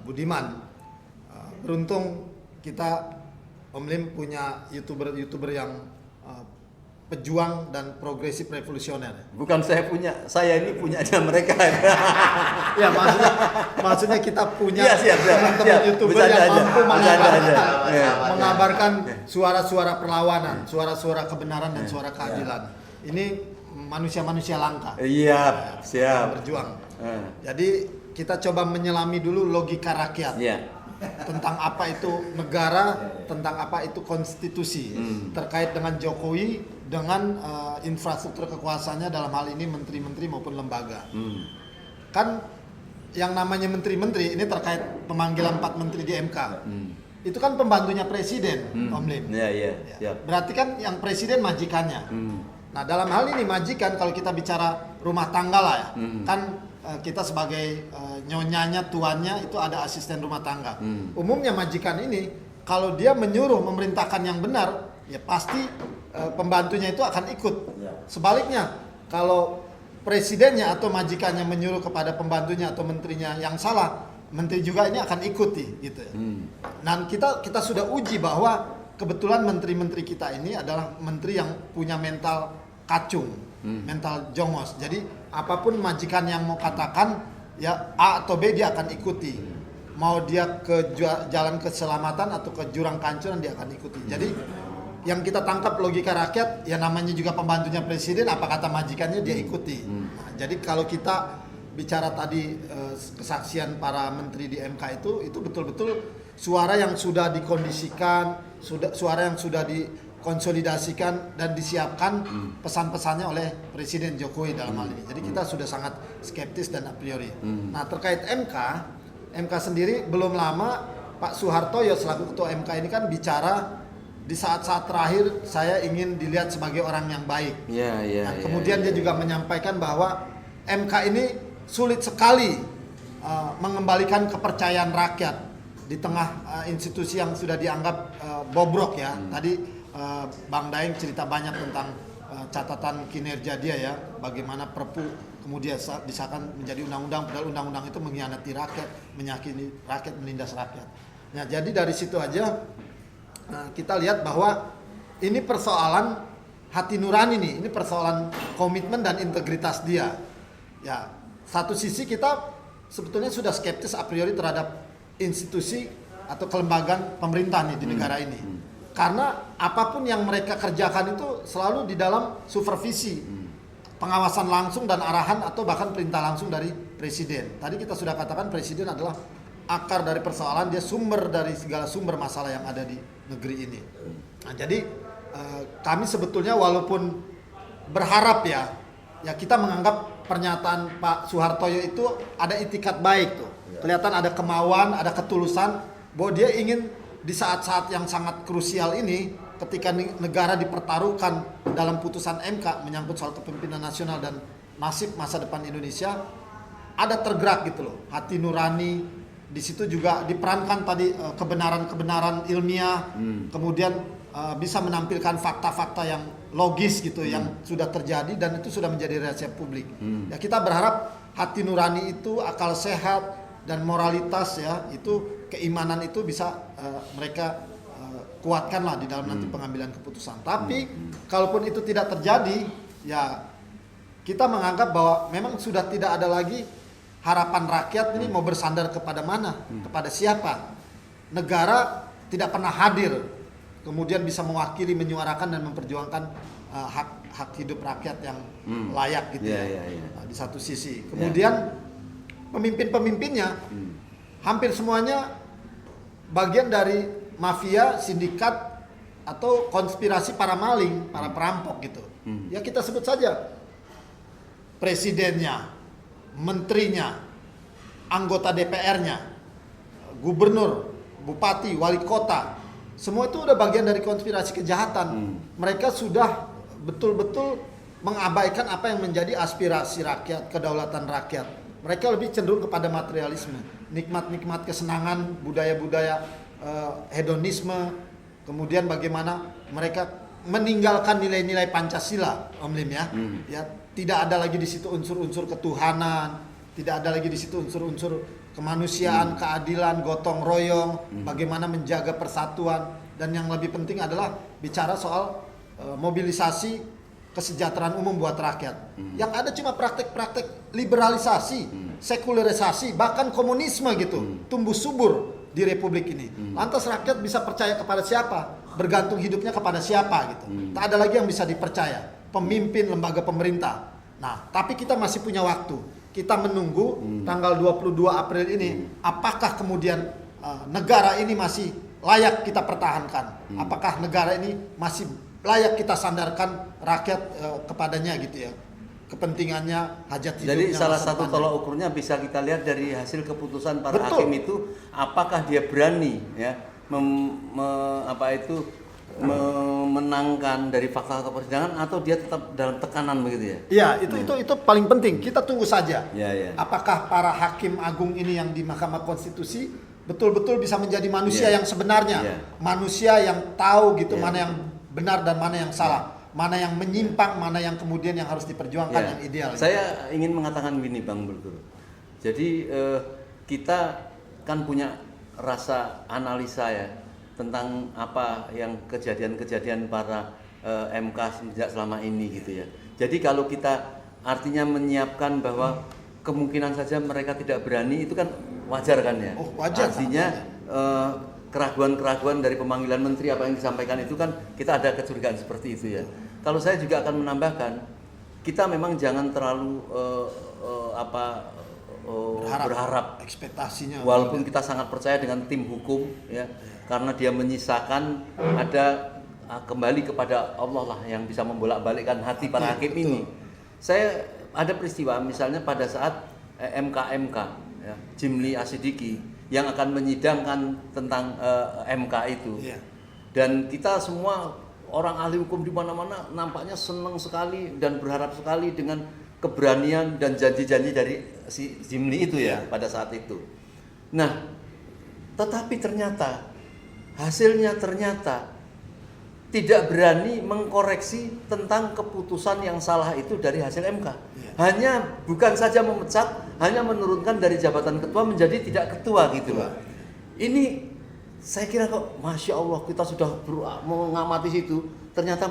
budiman. Beruntung kita Om Lim punya youtuber yang pejuang dan progresif revolusioner. Bukan saya ini punya aja mereka. Ya maksudnya kita punya Iya, teman-teman youtuber Bercanda yang aja. mampu Iya. mengabarkan suara-suara perlawanan, suara-suara kebenaran dan suara keadilan. Ini manusia-manusia langka. Iya, siap. Berjuang. Jadi kita coba menyelami dulu logika rakyat. Iya. Tentang apa itu negara, tentang apa itu konstitusi, terkait dengan Jokowi, dengan infrastruktur kekuasaannya dalam hal ini menteri-menteri maupun lembaga. Kan yang namanya menteri-menteri ini terkait pemanggilan 4 menteri di MK. Itu kan pembantunya presiden, Om Lim. Iya. Berarti kan yang presiden majikannya. Nah dalam hal ini majikan, kalau kita bicara rumah tangga lah ya, kan kita sebagai nyonyanya, tuannya itu ada asisten rumah tangga. Umumnya majikan ini kalau dia menyuruh memerintahkan yang benar, ya pasti pembantunya itu akan ikut. Sebaliknya kalau presidennya atau majikannya menyuruh kepada pembantunya atau menterinya yang salah, menteri juga ini akan ikuti gitu. Dan kita sudah uji bahwa kebetulan menteri-menteri kita ini adalah menteri yang punya mental kacung, mental jongos. Jadi apapun majikan yang mau katakan ya A atau B dia akan ikuti. Mau dia ke jalan keselamatan atau ke jurang kehancuran dia akan ikuti. Jadi yang kita tangkap logika rakyat, ya namanya juga pembantunya presiden, apa kata majikannya dia ikuti. Nah, jadi kalau kita bicara tadi kesaksian para menteri di MK itu betul-betul suara yang sudah dikondisikan, suara yang sudah dikonsolidasikan dan disiapkan pesan-pesannya oleh Presiden Jokowi dalam hal ini. Jadi kita sudah sangat skeptis dan a priori. Nah terkait MK sendiri belum lama Pak Soehartoyo selaku Ketua MK ini kan bicara di saat-saat terakhir saya ingin dilihat sebagai orang yang baik. Kemudian dia juga menyampaikan bahwa MK ini sulit sekali mengembalikan kepercayaan rakyat di tengah institusi yang sudah dianggap bobrok ya. Tadi Bang Daeng cerita banyak tentang catatan kinerja dia ya, bagaimana Perpu kemudian disahkan menjadi undang-undang, padahal undang-undang itu mengkhianati rakyat, menyakiti rakyat, menindas rakyat. Nah, jadi dari situ aja kita lihat bahwa ini persoalan hati nurani nih, ini persoalan komitmen dan integritas dia. Ya, satu sisi kita sebetulnya sudah skeptis a priori terhadap institusi atau kelembagaan pemerintah nih di negara ini. Karena apapun yang mereka kerjakan itu selalu di dalam supervisi, pengawasan langsung dan arahan atau bahkan perintah langsung dari presiden. Tadi kita sudah katakan presiden adalah akar dari persoalan, dia sumber dari segala sumber masalah yang ada di negeri ini. Nah, jadi kami sebetulnya walaupun berharap ya kita menganggap pernyataan Pak Soehartoyo itu ada itikat baik tuh. Kelihatan ada kemauan, ada ketulusan bahwa dia ingin di saat-saat yang sangat krusial ini, ketika negara dipertaruhkan dalam putusan MK menyangkut soal kepemimpinan nasional dan nasib masa depan Indonesia, ada tergerak gitu loh, hati nurani. Di situ juga diperankan tadi kebenaran-kebenaran ilmiah, kemudian bisa menampilkan fakta-fakta yang logis gitu yang sudah terjadi dan itu sudah menjadi rahasia publik. Ya kita berharap hati nurani itu, akal sehat dan moralitas ya, itu keimanan itu bisa mereka kuatkanlah di dalam nanti pengambilan keputusan. Tapi kalaupun itu tidak terjadi, ya kita menganggap bahwa memang sudah tidak ada lagi harapan rakyat ini mau bersandar kepada mana, kepada siapa. Negara tidak pernah hadir, kemudian bisa mewakili, menyuarakan dan memperjuangkan hak hidup rakyat yang layak gitu Nah, di satu sisi. Kemudian pemimpin-pemimpinnya hampir semuanya bagian dari mafia, sindikat atau konspirasi para maling, para perampok gitu. Ya kita sebut saja presidennya, menterinya, anggota DPR-nya, gubernur, bupati, wali kota, semua itu udah bagian dari konspirasi kejahatan. Mereka sudah betul-betul mengabaikan apa yang menjadi aspirasi rakyat, kedaulatan rakyat. Mereka lebih cenderung kepada materialisme, nikmat-nikmat kesenangan, budaya-budaya hedonisme, kemudian bagaimana mereka meninggalkan nilai-nilai Pancasila, Om Lim ya. Ya, tidak ada lagi di situ unsur-unsur ketuhanan, tidak ada lagi di situ unsur-unsur kemanusiaan, keadilan, gotong royong, bagaimana menjaga persatuan, dan yang lebih penting adalah bicara soal mobilisasi kesejahteraan umum buat rakyat. Yang ada cuma praktek-praktek liberalisasi, sekularisasi, bahkan komunisme gitu, tumbuh subur di Republik ini. Lantas rakyat bisa percaya kepada siapa? Bergantung hidupnya kepada siapa gitu. Tak ada lagi yang bisa dipercaya. Pemimpin lembaga pemerintah. Nah, tapi kita masih punya waktu. Kita menunggu tanggal 22 April ini, apakah kemudian negara ini masih layak kita pertahankan? Apakah negara ini masih layak kita sandarkan rakyat kepadanya gitu ya? Kepentingannya, hajat hidupnya. Jadi salah satu depannya. tolak ukurnya bisa kita lihat dari hasil keputusan para Betul. hakim itu, apakah dia berani ya memenangkan dari fakta persidangan atau dia tetap dalam tekanan begitu ya? Iya, itu paling penting. Kita tunggu saja. Ya. Apakah para hakim agung ini yang di Mahkamah Konstitusi betul-betul bisa menjadi manusia yang sebenarnya, manusia yang tahu gitu mana yang benar dan mana yang salah, mana yang menyimpang, mana yang kemudian yang harus diperjuangkan yang ideal. Saya ingin mengatakan begini Bang Bulguru. Jadi kita kan punya rasa analisa ya tentang apa yang kejadian-kejadian para MK sejak selama ini gitu ya. Jadi kalau kita artinya menyiapkan bahwa kemungkinan saja mereka tidak berani, itu kan wajar kan ya. Oh, wajar. Artinya keraguan-keraguan dari pemanggilan menteri apa yang disampaikan itu kan kita ada kecurigaan seperti itu ya. Kalau saya juga akan menambahkan, kita memang jangan terlalu berharap ekspektasinya. walaupun kita sangat percaya dengan tim hukum ya, karena dia menyisakan ada kembali kepada Allah lah yang bisa membolak-balikkan hati para hakim ini. Saya ada peristiwa misalnya pada saat MK ya, Jimli Asidiki yang akan menyidangkan tentang MK itu. Dan kita semua orang ahli hukum di mana-mana nampaknya senang sekali dan berharap sekali dengan keberanian dan janji-janji dari si Jimli itu ya pada saat itu. Nah, tetapi ternyata hasilnya tidak berani mengkoreksi tentang keputusan yang salah itu dari hasil MK. Hanya bukan saja memecat, hanya menurunkan dari jabatan ketua menjadi tidak ketua gitu loh. Ini saya kira kok Masya Allah kita sudah mengamati situ, ternyata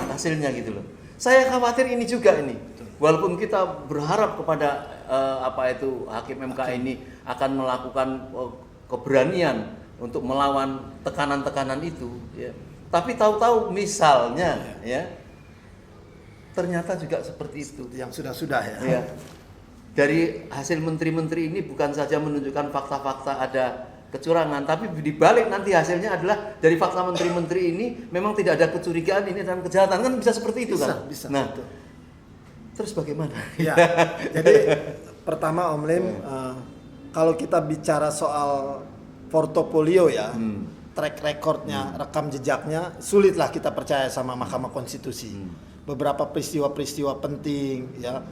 hasilnya gitu loh. Saya khawatir ini juga ini. Walaupun kita berharap kepada hakim MK ini akan melakukan keberanian untuk melawan tekanan-tekanan itu ya. Tapi tahu-tahu misalnya ya ternyata juga seperti itu yang sudah ya. Ya. Dari hasil menteri-menteri ini bukan saja menunjukkan fakta-fakta ada kecurangan, tapi dibalik nanti hasilnya adalah dari fakta menteri-menteri ini memang tidak ada kecurigaan ini dalam kejahatan, kan bisa seperti itu kan? Bisa. Nah, terus bagaimana? Ya, jadi pertama Om Lim, kalau kita bicara soal portofolio ya, track recordnya, rekam jejaknya, sulitlah kita percaya sama Mahkamah Konstitusi. Beberapa peristiwa-peristiwa penting, ya,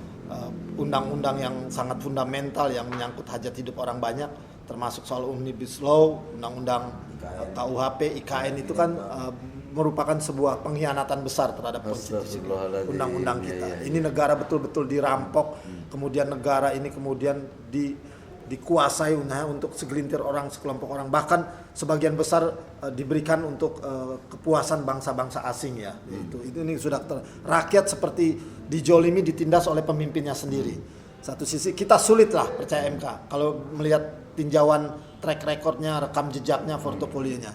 undang-undang yang sangat fundamental yang menyangkut hajat hidup orang banyak, termasuk soal Omnibus Law, undang-undang KUHP, IKN itu kan merupakan sebuah pengkhianatan besar terhadap konstitusi undang-undang kita. Ini negara betul-betul dirampok, kemudian negara ini kemudian dikuasai untuk segelintir orang, sekelompok orang, bahkan sebagian besar diberikan untuk kepuasan bangsa-bangsa asing ya. Itu ini sudah rakyat seperti dijolimi, ditindas oleh pemimpinnya sendiri. Satu sisi kita sulit lah percaya MK kalau melihat tinjauan track recordnya, rekam jejaknya, portofolionya.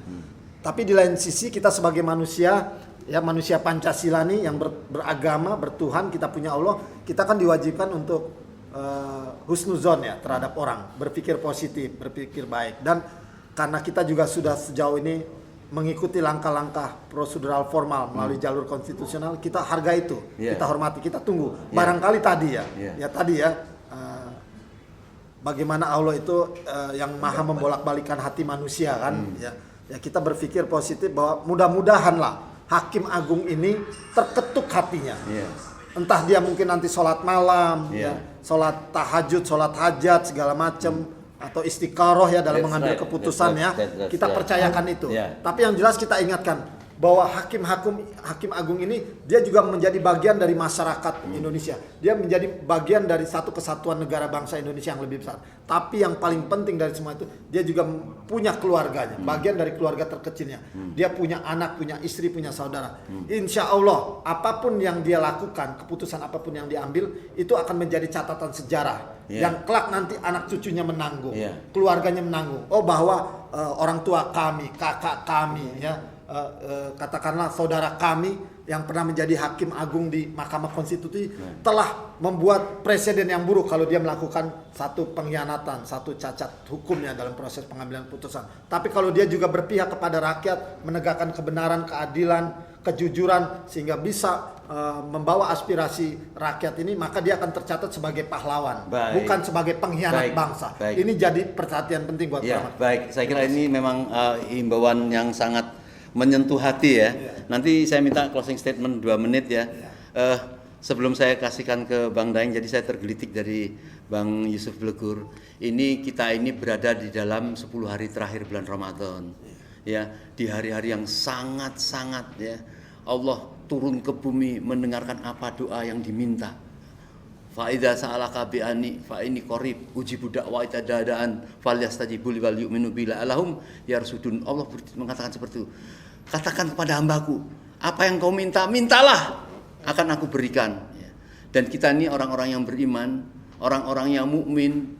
Tapi di lain sisi kita sebagai manusia, ya manusia Pancasila nih yang beragama, bertuhan, kita punya Allah, kita kan diwajibkan untuk husnuzon ya terhadap orang, berpikir positif, berpikir baik. Dan karena kita juga sudah sejauh ini mengikuti langkah-langkah prosedural formal melalui jalur konstitusional, kita hargai itu, kita hormati, kita tunggu. Barangkali tadi bagaimana Allah itu yang maha membolak-balikan hati manusia kan, ya kita berpikir positif bahwa mudah-mudahanlah Hakim Agung ini terketuk hatinya. Entah dia mungkin nanti sholat malam, sholat tahajud, sholat hajat segala macam, atau istiqaroh ya dalam mengambil keputusan ya, kita percayakan itu. Tapi yang jelas kita ingatkan bahwa Hakim Agung ini dia juga menjadi bagian dari masyarakat Indonesia. Dia menjadi bagian dari satu kesatuan negara bangsa Indonesia yang lebih besar. Tapi yang paling penting dari semua itu, dia juga punya keluarganya, bagian dari keluarga terkecilnya. Dia punya anak, punya istri, punya saudara. Insya Allah apapun yang dia lakukan, keputusan apapun yang diambil, itu akan menjadi catatan sejarah. Yang kelak nanti anak cucunya menanggung, keluarganya menanggung. Oh bahwa orang tua kami, kakak kami, katakanlah saudara kami yang pernah menjadi Hakim Agung di Mahkamah Konstitusi telah membuat presiden yang buruk kalau dia melakukan satu pengkhianatan, satu cacat hukumnya dalam proses pengambilan putusan. Tapi kalau dia juga berpihak kepada rakyat, menegakkan kebenaran, keadilan, kejujuran, sehingga bisa membawa aspirasi rakyat ini, maka dia akan tercatat sebagai pahlawan, bukan sebagai pengkhianat bangsa. Ini jadi perhatian penting buat Baik, saya kira ini memang himbauan yang sangat menyentuh hati ya. Nanti saya minta closing statement 2 menit ya. Sebelum saya kasihkan ke Bang Daeng, jadi saya tergelitik dari Bang Yusuf Blegur. Kita ini berada di dalam 10 hari terakhir bulan Ramadan. Ya, di hari-hari yang sangat-sangat ya. Allah turun ke bumi mendengarkan apa doa yang diminta. Fa'idha sa'alaka bi'ani fa'ini qarib ujibu da'wa dadaan falyastajibu li wal yu'minu bila alahum yarsudun. Allah mengatakan seperti itu. Katakan kepada hambaku, apa yang kau minta, mintalah, akan aku berikan. Dan kita ini orang-orang yang beriman, orang-orang yang mukmin,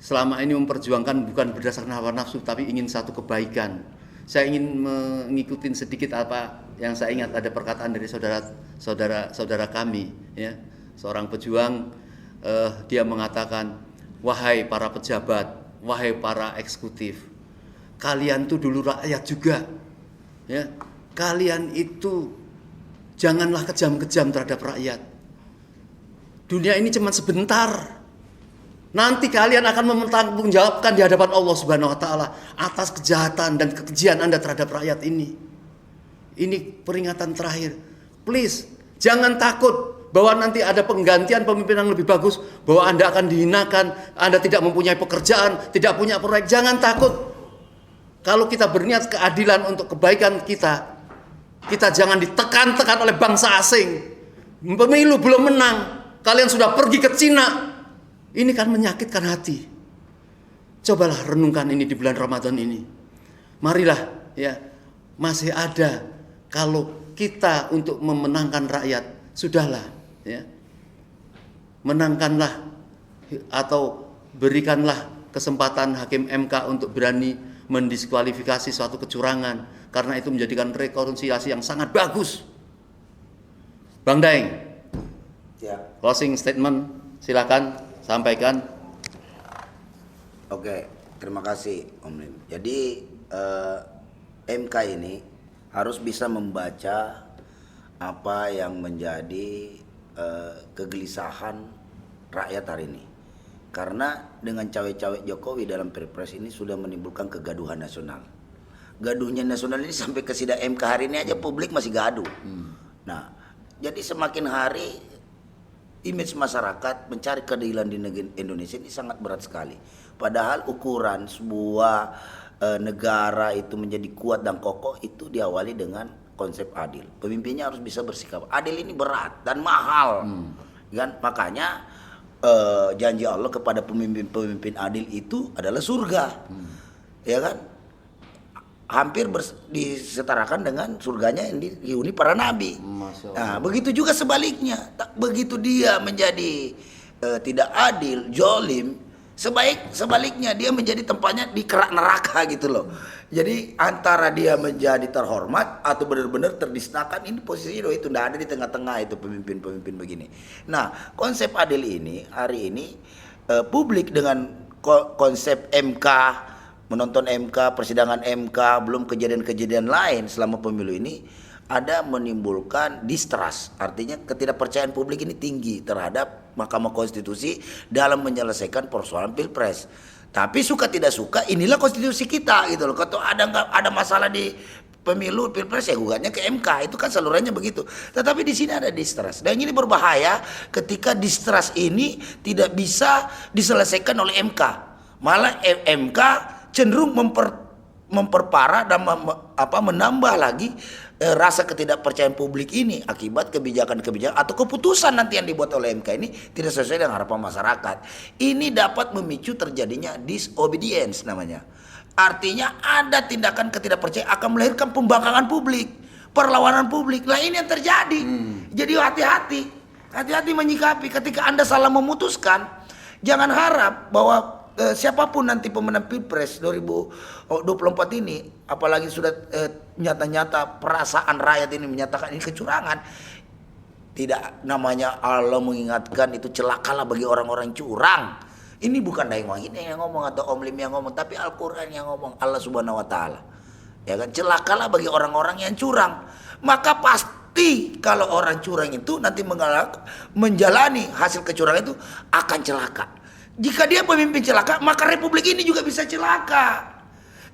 selama ini memperjuangkan bukan berdasarkan hawa nafsu, tapi ingin satu kebaikan. Saya ingin mengikuti sedikit apa yang saya ingat, ada perkataan dari saudara kami, ya, seorang pejuang. Dia mengatakan, wahai para pejabat, wahai para eksekutif, kalian tuh dulu rakyat juga, ya. Kalian itu janganlah kejam-kejam terhadap rakyat. Dunia ini cuma sebentar. Nanti kalian akan mempertanggungjawabkan di hadapan Allah Subhanahu wa taala atas kejahatan dan kekejian Anda terhadap rakyat ini. Ini peringatan terakhir. Please, jangan takut bahwa nanti ada penggantian pemimpin yang lebih bagus, bahwa Anda akan dihinakan, Anda tidak mempunyai pekerjaan, tidak punya proyek. Jangan takut. Kalau kita berniat keadilan untuk kebaikan kita jangan ditekan-tekan oleh bangsa asing. Pemilu belum menang, kalian sudah pergi ke Cina. Ini kan menyakitkan hati. Cobalah renungkan ini di bulan Ramadan ini. Marilah ya, masih ada kalau kita untuk memenangkan rakyat, sudahlah ya. Menangkanlah atau berikanlah kesempatan Hakim MK untuk berani mendiskualifikasi suatu kecurangan, karena itu menjadikan rekonsiliasi yang sangat bagus. Bang Daeng, closing statement silakan sampaikan. Oke, terima kasih Om Lim. Jadi MK ini harus bisa membaca apa yang menjadi kegelisahan rakyat hari ini. Karena dengan cawe-cawe Jokowi dalam Pilpres ini sudah menimbulkan kegaduhan nasional. Gaduhnya nasional ini sampai ke sidang MK hari ini aja publik masih gaduh. Nah, jadi semakin hari image masyarakat mencari keadilan di negeri Indonesia ini sangat berat sekali. Padahal ukuran sebuah negara itu menjadi kuat dan kokoh itu diawali dengan konsep adil. Pemimpinnya harus bisa bersikap adil. Ini berat dan mahal, kan? Makanya janji Allah kepada pemimpin-pemimpin adil itu adalah surga, ya kan? Hampir disetarakan dengan surganya yang dihuni para nabi. Nah, begitu juga sebaliknya. Begitu dia menjadi tidak adil, zolim, sebaliknya dia menjadi tempatnya di kerak neraka gitu loh. Jadi antara dia menjadi terhormat atau benar-benar terdistakan, ini posisinya itu tidak ada di tengah-tengah itu pemimpin-pemimpin begini. Nah, konsep adil ini hari ini publik dengan konsep MK menonton MK, persidangan MK, belum kejadian-kejadian lain selama pemilu ini, ada menimbulkan distrust. Artinya ketidakpercayaan publik ini tinggi terhadap Mahkamah Konstitusi dalam menyelesaikan persoalan Pilpres. Tapi suka tidak suka, inilah konstitusi kita gitu loh. Kalau ada masalah di pemilu Pilpres ya gugatnya ke MK, itu kan salurannya begitu. Tetapi di sini ada distrust, dan ini berbahaya ketika distrust ini tidak bisa diselesaikan oleh MK. Malah MK cenderung memperparah dan menambah lagi rasa ketidakpercayaan publik ini akibat kebijakan-kebijakan atau keputusan nanti yang dibuat oleh MK ini tidak sesuai dengan harapan masyarakat. Ini dapat memicu terjadinya disobedience namanya. Artinya ada tindakan ketidakpercayaan akan melahirkan pembangkangan publik, perlawanan publik. Nah ini yang terjadi. Jadi hati-hati menyikapi ketika Anda salah memutuskan. Jangan harap bahwa siapapun nanti pemenang Pilpres 2024 ini, apalagi sudah nyata-nyata perasaan rakyat ini menyatakan ini kecurangan. Tidak, namanya Allah mengingatkan itu celakalah bagi orang-orang curang. Ini bukan Daeng Wangine yang ngomong atau Om Lim yang ngomong, tapi Al-Quran yang ngomong, Allah Subhanahu Wa Taala. Ya kan, celakalah bagi orang-orang yang curang. Maka pasti kalau orang curang itu nanti menjalani hasil kecurangan itu akan celaka. Jika dia pemimpin celaka, maka republik ini juga bisa celaka.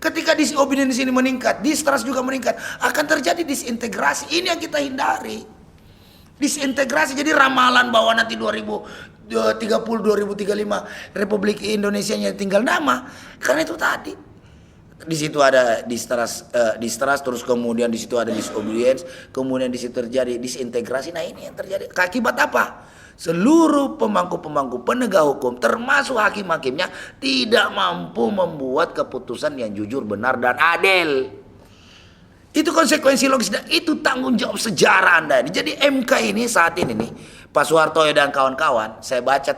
Ketika disobedience ini meningkat, distrust juga meningkat, akan terjadi disintegrasi. Ini yang kita hindari. Disintegrasi, jadi ramalan bahwa nanti 2035 Republik Indonesia nya tinggal nama, karena itu tadi di situ ada distrust, terus kemudian di situ ada disobedience, kemudian di situ terjadi disintegrasi. Nah ini yang terjadi akibat apa? Seluruh pemangku-pemangku penegak hukum termasuk hakim-hakimnya tidak mampu membuat keputusan yang jujur, benar dan adil. Itu konsekuensi logis dan itu tanggung jawab sejarah Anda. Jadi MK ini saat ini nih, Pak Soeharto dan kawan-kawan, saya baca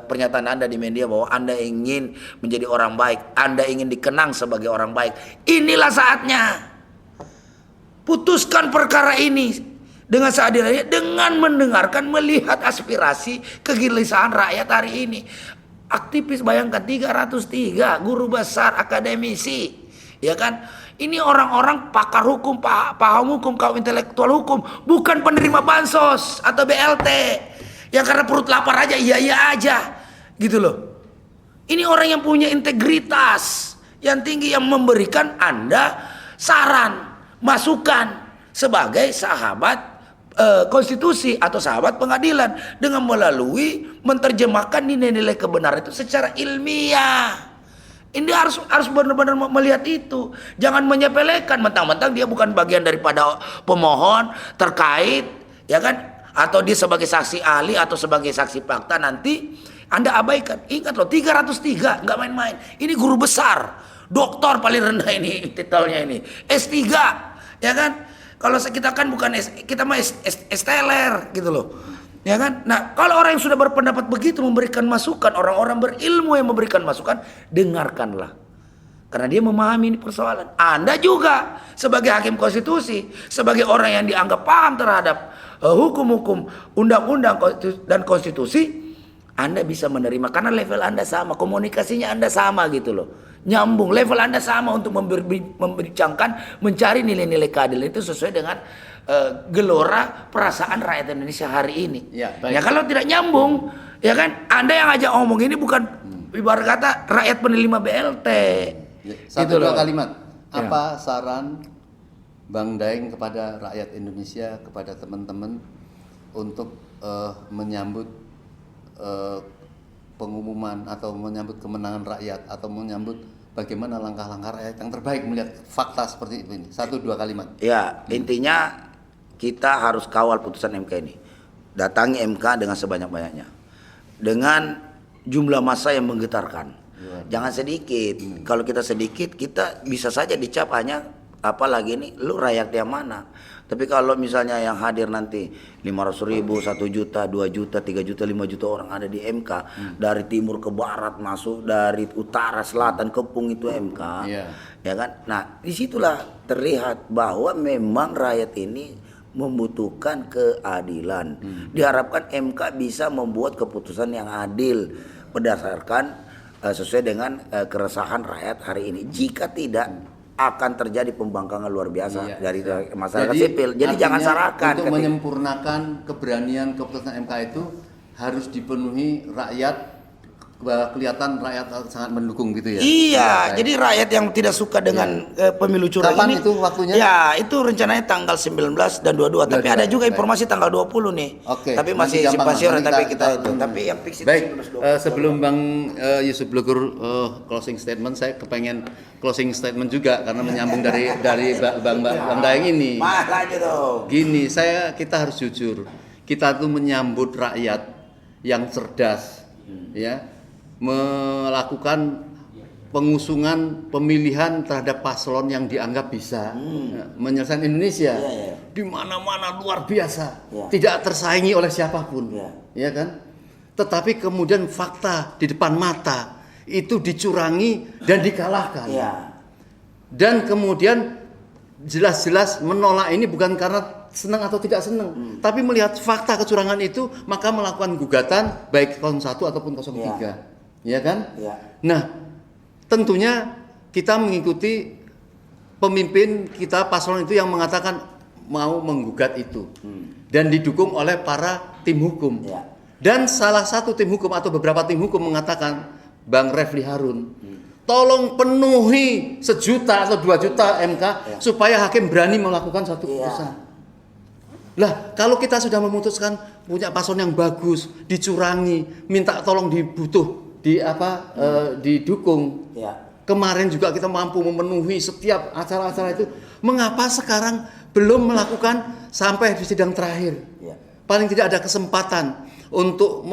pernyataan Anda di media bahwa Anda ingin menjadi orang baik, Anda ingin dikenang sebagai orang baik. Inilah saatnya. Putuskan perkara ini dengan seadil-adilnya, dengan mendengarkan, melihat aspirasi, kegelisahan rakyat hari ini. Aktivis bayangkan 303 guru besar, akademisi, ya kan? Ini orang-orang pakar hukum, paham hukum, kaum intelektual hukum, bukan penerima bansos atau BLT yang karena perut lapar aja iya aja gitu loh. Ini orang yang punya integritas yang tinggi, yang memberikan Anda saran, masukan sebagai sahabat konstitusi atau sahabat pengadilan dengan melalui menerjemahkan nilai-nilai kebenaran itu secara ilmiah. Ini harus benar-benar melihat itu. Jangan menyepelekan mentang-mentang dia bukan bagian daripada pemohon terkait, ya kan? Atau dia sebagai saksi ahli atau sebagai saksi fakta, nanti Anda abaikan. Ingat loh, 303 nggak main-main. Ini guru besar, doktor paling rendah ini titelnya ini, S3, ya kan? Kalau kita kan bukan kita mah S-teler gitu loh. Ya kan? Nah, kalau orang yang sudah berpendapat begitu memberikan masukan, orang-orang berilmu yang memberikan masukan, dengarkanlah. Karena dia memahami ini persoalan. Anda juga sebagai hakim konstitusi, sebagai orang yang dianggap paham terhadap hukum-hukum, undang-undang dan konstitusi, Anda bisa menerima karena level Anda sama, komunikasinya Anda sama gitu loh. Nyambung, level Anda sama untuk membincangkan, mencari nilai-nilai keadilan itu sesuai dengan gelora perasaan rakyat Indonesia hari ini. Ya, ya kalau tidak nyambung, ya kan, Anda yang ngajak ngomong ini bukan ibarat kata rakyat penerima BLT. Satu gitu dua loh. kalimat. Apa saran Bang Daeng kepada rakyat Indonesia, kepada teman-teman untuk menyambut pengumuman atau menyambut kemenangan rakyat atau menyambut bagaimana langkah-langkah rakyat yang terbaik melihat fakta seperti ini? 1-2 kalimat. Ya, intinya kita harus kawal putusan MK ini. Datangi MK dengan sebanyak-banyaknya. Dengan jumlah massa yang menggetarkan. Jangan sedikit. Kalau kita sedikit, kita bisa saja dicap hanya apalagi ini lu rakyat yang mana. Tapi kalau misalnya yang hadir nanti 500.000, 1 juta, 2 juta, 3 juta, 5 juta orang ada di MK, dari timur ke barat masuk, dari utara, selatan, kepung itu MK, ya kan? Nah, disitulah terlihat bahwa memang rakyat ini membutuhkan keadilan. Diharapkan MK bisa membuat keputusan yang adil berdasarkan sesuai dengan keresahan rakyat hari ini. Jika tidak akan terjadi pembangkangan luar biasa dari masyarakat sipil. Jadi jangan salahkan. Untuk menyempurnakan keberanian keputusan MK itu harus dipenuhi rakyat, kelihatan rakyat sangat mendukung gitu ya. Iya, jadi rakyat yang tidak suka dengan pemilu curang Kapan ini. itu waktunya? Ya, itu rencananya tanggal 19 dan 22. Tapi ada juga informasi tanggal 20 nih. Oke. Tapi masih simpasioner, tapi kita itu. Tapi yang fix itu Baik, 19, 20. sebelum Bang Yusuf Blugur closing statement, saya kepengen closing statement juga karena menyambung dari Bang Daeng ini. Malah aja dong. Gini, kita harus jujur. Kita tuh menyambut rakyat yang cerdas, ya, melakukan pengusungan pemilihan terhadap paslon yang dianggap bisa menyelesaikan Indonesia di mana-mana luar biasa, tidak tersaingi oleh siapapun, ya kan? Tetapi kemudian fakta di depan mata itu dicurangi dan dikalahkan, dan kemudian jelas-jelas menolak ini bukan karena senang atau tidak senang, tapi melihat fakta kecurangan itu maka melakukan gugatan baik 01 ataupun 03. Ya kan? Nah, tentunya kita mengikuti pemimpin kita paslon itu yang mengatakan mau menggugat itu dan didukung oleh para tim hukum. Dan salah satu tim hukum atau beberapa tim hukum mengatakan, Bang Refli Harun, tolong penuhi 1 juta atau 2 juta MK supaya hakim berani melakukan satu keputusan. Lah, kalau kita sudah memutuskan punya paslon yang bagus, dicurangi, minta tolong didukung. Kemarin juga kita mampu memenuhi setiap acara-acara itu. Mengapa sekarang belum melakukan sampai di sidang terakhir? Paling tidak ada kesempatan untuk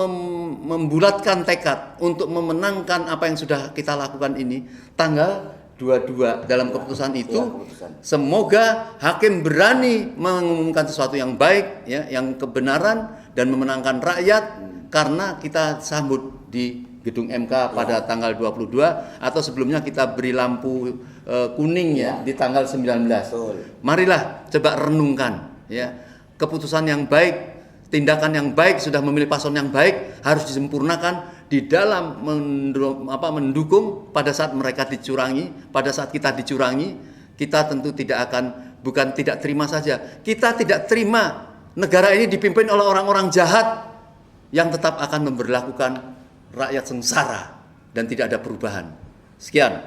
membulatkan tekad, untuk memenangkan apa yang sudah kita lakukan ini. Tanggal 22 dalam keputusan itu, semoga hakim berani mengumumkan sesuatu yang baik, ya, yang kebenaran dan memenangkan rakyat, karena kita sambut di gedung MK pada tanggal 22 atau sebelumnya kita beri lampu kuning di tanggal 19. Marilah coba renungkan, ya, keputusan yang baik, tindakan yang baik, sudah memilih paslon yang baik harus disempurnakan di dalam mendukung pada saat mereka dicurangi, pada saat kita dicurangi. Kita tentu bukan tidak terima saja, kita tidak terima negara ini dipimpin oleh orang-orang jahat yang tetap akan memberlakukan rakyat sengsara dan tidak ada perubahan. Sekian,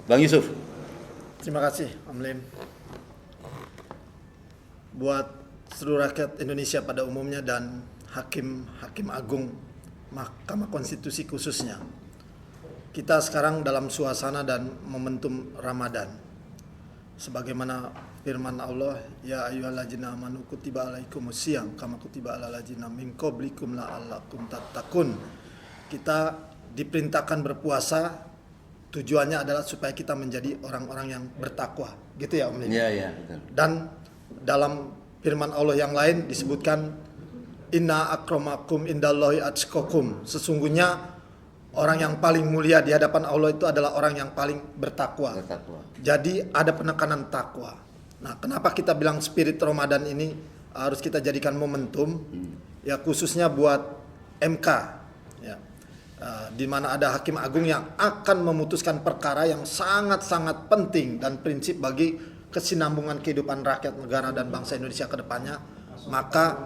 Bang Yusuf. Terima kasih, Om Lim. Buat seluruh rakyat Indonesia pada umumnya dan hakim agung Mahkamah Konstitusi khususnya, kita sekarang dalam suasana dan momentum Ramadan. Sebagaimana firman Allah, ya ayyuhallazina amanu kutiba alaikumusiyam kama kutiba alal ladzina min qablikum la'allakum tattaqun. Kita diperintahkan berpuasa, tujuannya adalah supaya kita menjadi orang-orang yang bertakwa, gitu ya Om Lim? Iya, betul. Dan dalam firman Allah yang lain disebutkan, inna akramakum indallahi atqakum. Sesungguhnya orang yang paling mulia di hadapan Allah itu adalah orang yang paling bertakwa. Jadi ada penekanan takwa. Nah, kenapa kita bilang spirit Ramadan ini harus kita jadikan momentum, ya khususnya buat MK, ya. Di mana ada hakim agung yang akan memutuskan perkara yang sangat-sangat penting dan prinsip bagi kesinambungan kehidupan rakyat, negara, dan bangsa Indonesia ke depannya, maka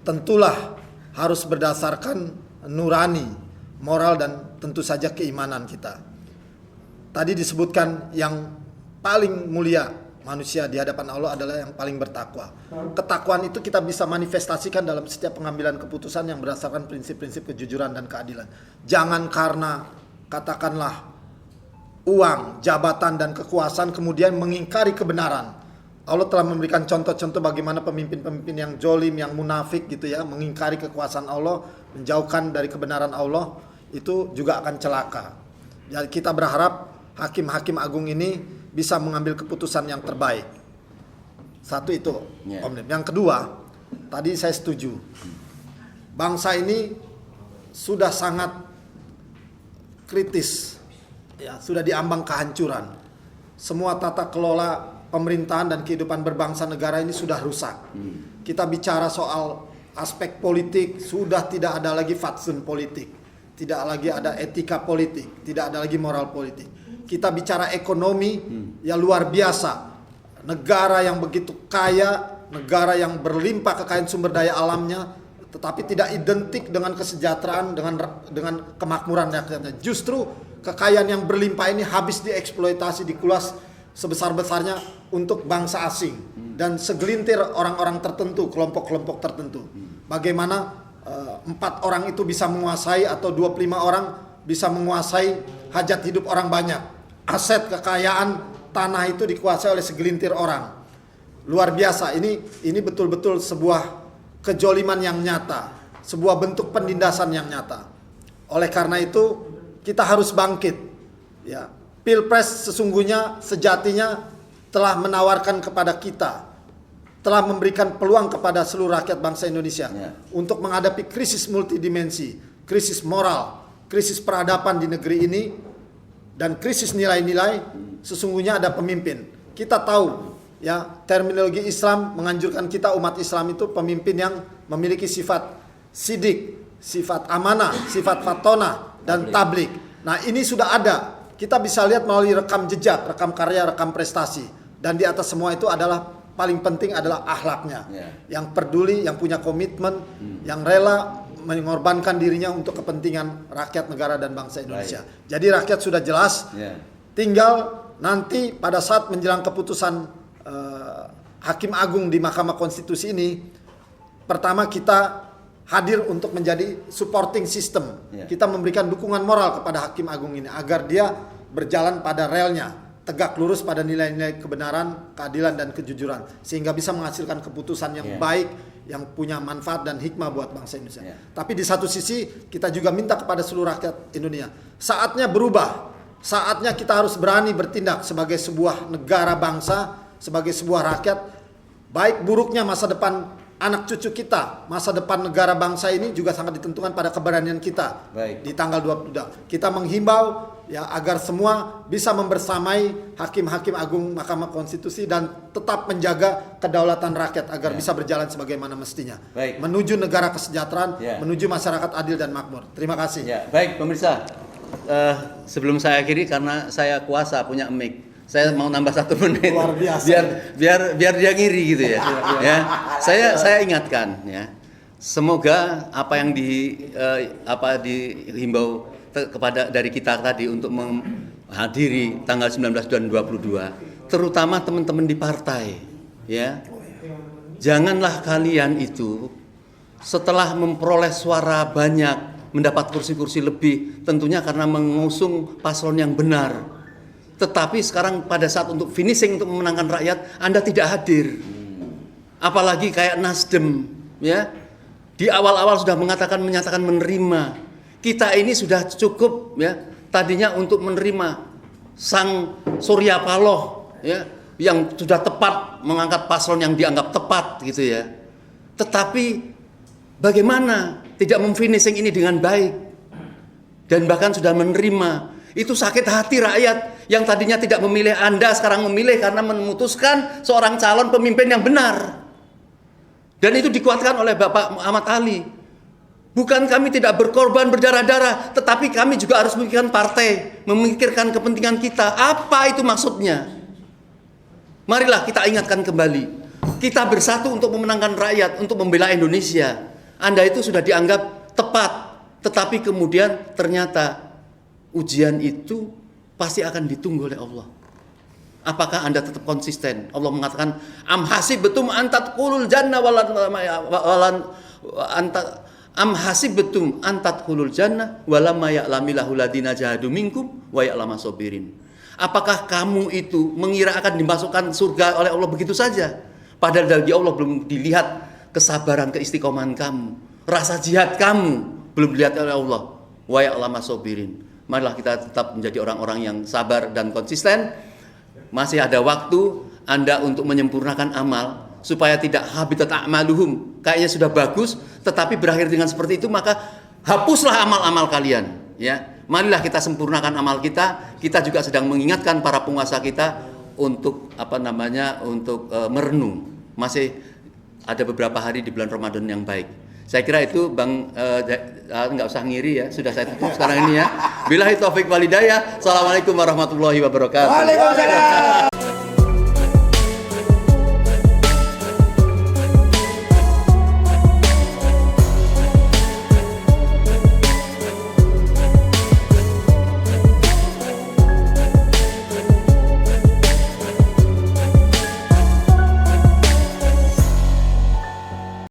tentulah harus berdasarkan nurani, moral, dan tentu saja keimanan kita. Tadi disebutkan yang paling mulia manusia di hadapan Allah adalah yang paling bertakwa. Ketakwaan itu kita bisa manifestasikan dalam setiap pengambilan keputusan yang berdasarkan prinsip-prinsip kejujuran dan keadilan. Jangan karena katakanlah uang, jabatan, dan kekuasaan kemudian mengingkari kebenaran. Allah telah memberikan contoh-contoh bagaimana pemimpin-pemimpin yang jolim, yang munafik gitu ya, mengingkari kekuasaan Allah, menjauhkan dari kebenaran Allah, itu juga akan celaka. Jadi kita berharap hakim-hakim agung ini bisa mengambil keputusan yang terbaik. Satu itu, Om Lim. Yang kedua, tadi saya setuju. Bangsa ini sudah sangat kritis, ya, sudah diambang kehancuran. Semua tata kelola pemerintahan dan kehidupan berbangsa negara ini sudah rusak. Kita bicara soal aspek politik, sudah tidak ada lagi fatsun politik. tidak lagi ada etika politik, tidak ada lagi moral politik. Kita bicara ekonomi yang luar biasa. Negara yang begitu kaya, negara yang berlimpah kekayaan sumber daya alamnya, tetapi tidak identik dengan kesejahteraan, dengan kemakmuran rakyatnya. Justru kekayaan yang berlimpah ini habis dieksploitasi, dikulas sebesar-besarnya untuk bangsa asing dan segelintir orang-orang tertentu, kelompok-kelompok tertentu. Bagaimana 4 orang itu bisa menguasai atau 25 orang bisa menguasai hajat hidup orang banyak. Aset kekayaan tanah itu dikuasai oleh segelintir orang. Luar biasa, ini betul-betul sebuah kejoliman yang nyata, sebuah bentuk penindasan yang nyata. Oleh karena itu kita harus bangkit. Ya, Pilpres sesungguhnya sejatinya telah menawarkan kepada kita, telah memberikan peluang kepada seluruh rakyat bangsa Indonesia untuk menghadapi krisis multidimensi, krisis moral, krisis peradaban di negeri ini, dan krisis nilai-nilai. Sesungguhnya ada pemimpin. Kita tahu, ya, terminologi Islam menganjurkan kita umat Islam itu pemimpin yang memiliki sifat sidik, sifat amanah, sifat fatonah, dan tablik. Nah, ini sudah ada. Kita bisa lihat melalui rekam jejak, rekam karya, rekam prestasi. Dan di atas semua itu adalah paling penting adalah akhlaknya. Yang peduli, yang punya komitmen, yang rela mengorbankan dirinya untuk kepentingan rakyat, negara, dan bangsa Indonesia. Jadi rakyat sudah jelas. Tinggal nanti pada saat menjelang keputusan Hakim Agung di Mahkamah Konstitusi ini, pertama kita hadir untuk menjadi supporting system. Kita memberikan dukungan moral kepada Hakim Agung ini agar dia berjalan pada relnya, tegak lurus pada nilai-nilai kebenaran, keadilan, dan kejujuran, sehingga bisa menghasilkan keputusan yang baik, yang punya manfaat dan hikmah buat bangsa Indonesia. Tapi di satu sisi kita juga minta kepada seluruh rakyat Indonesia, saatnya berubah, saatnya kita harus berani bertindak sebagai sebuah negara bangsa, sebagai sebuah rakyat. Baik buruknya masa depan anak cucu kita, masa depan negara bangsa ini juga sangat ditentukan pada keberanian kita. Di tanggal 22 kita menghimbau, ya, agar semua bisa membersamai hakim-hakim agung Mahkamah Konstitusi dan tetap menjaga kedaulatan rakyat agar bisa berjalan sebagaimana mestinya. Menuju negara kesejahteraan, menuju masyarakat adil dan makmur. Terima kasih. Baik pemirsa, sebelum saya akhiri karena saya kuasa punya mic, saya mau nambah 1 menit. Luar biasa. biar dia ngiri gitu ya. Saya ingatkan, ya, semoga apa yang dihimbau kepada dari kita tadi untuk menghadiri tanggal 19 dan 22, terutama teman-teman di partai, ya, janganlah kalian itu setelah memperoleh suara banyak, mendapat kursi-kursi lebih, tentunya karena mengusung paslon yang benar. Tetapi sekarang pada saat untuk finishing, untuk memenangkan rakyat, Anda tidak hadir. Apalagi kayak Nasdem, ya, di awal-awal sudah menyatakan menerima. Kita ini sudah cukup, ya, tadinya untuk menerima Sang Surya Paloh, ya, yang sudah tepat mengangkat paslon yang dianggap tepat, gitu ya. Tetapi bagaimana tidak memfinishing ini dengan baik dan bahkan sudah menerima? Itu sakit hati rakyat yang tadinya tidak memilih Anda, sekarang memilih karena memutuskan seorang calon pemimpin yang benar. Dan itu dikuatkan oleh Bapak Ahmad Ali. Bukan kami tidak berkorban berdarah-darah, tetapi kami juga harus memikirkan partai, memikirkan kepentingan kita. Apa itu maksudnya? Marilah kita ingatkan kembali. Kita bersatu untuk memenangkan rakyat, untuk membela Indonesia. Anda itu sudah dianggap tepat, tetapi kemudian ternyata ujian itu pasti akan ditunggu oleh Allah. Apakah Anda tetap konsisten? Allah mengatakan, am hasibtum an tadkhulul jannah walamma ya'lamillahu ladina jahadu minkum wa ya'lamas sabirin. Apakah kamu itu mengira akan dimasukkan surga oleh Allah begitu saja? Padahal dari Allah belum dilihat kesabaran, keistiqomahan kamu, rasa jihad kamu belum dilihat oleh Allah. Wa ya'lamas sabirin. Marilah kita tetap menjadi orang-orang yang sabar dan konsisten. Masih ada waktu Anda untuk menyempurnakan amal supaya tidak habitat a'maluhum. Kayaknya sudah bagus, tetapi berakhir dengan seperti itu, maka hapuslah amal-amal kalian, ya. Marilah kita sempurnakan amal kita. Kita juga sedang mengingatkan para penguasa kita untuk merenung. Masih ada beberapa hari di bulan Ramadan yang baik. Saya kira itu Bang nggak usah ngiri ya, sudah saya tutup sekarang ini ya. Billahi taufik walhidayah. Assalamualaikum warahmatullahi wabarakatuh. Waalaikumsalam.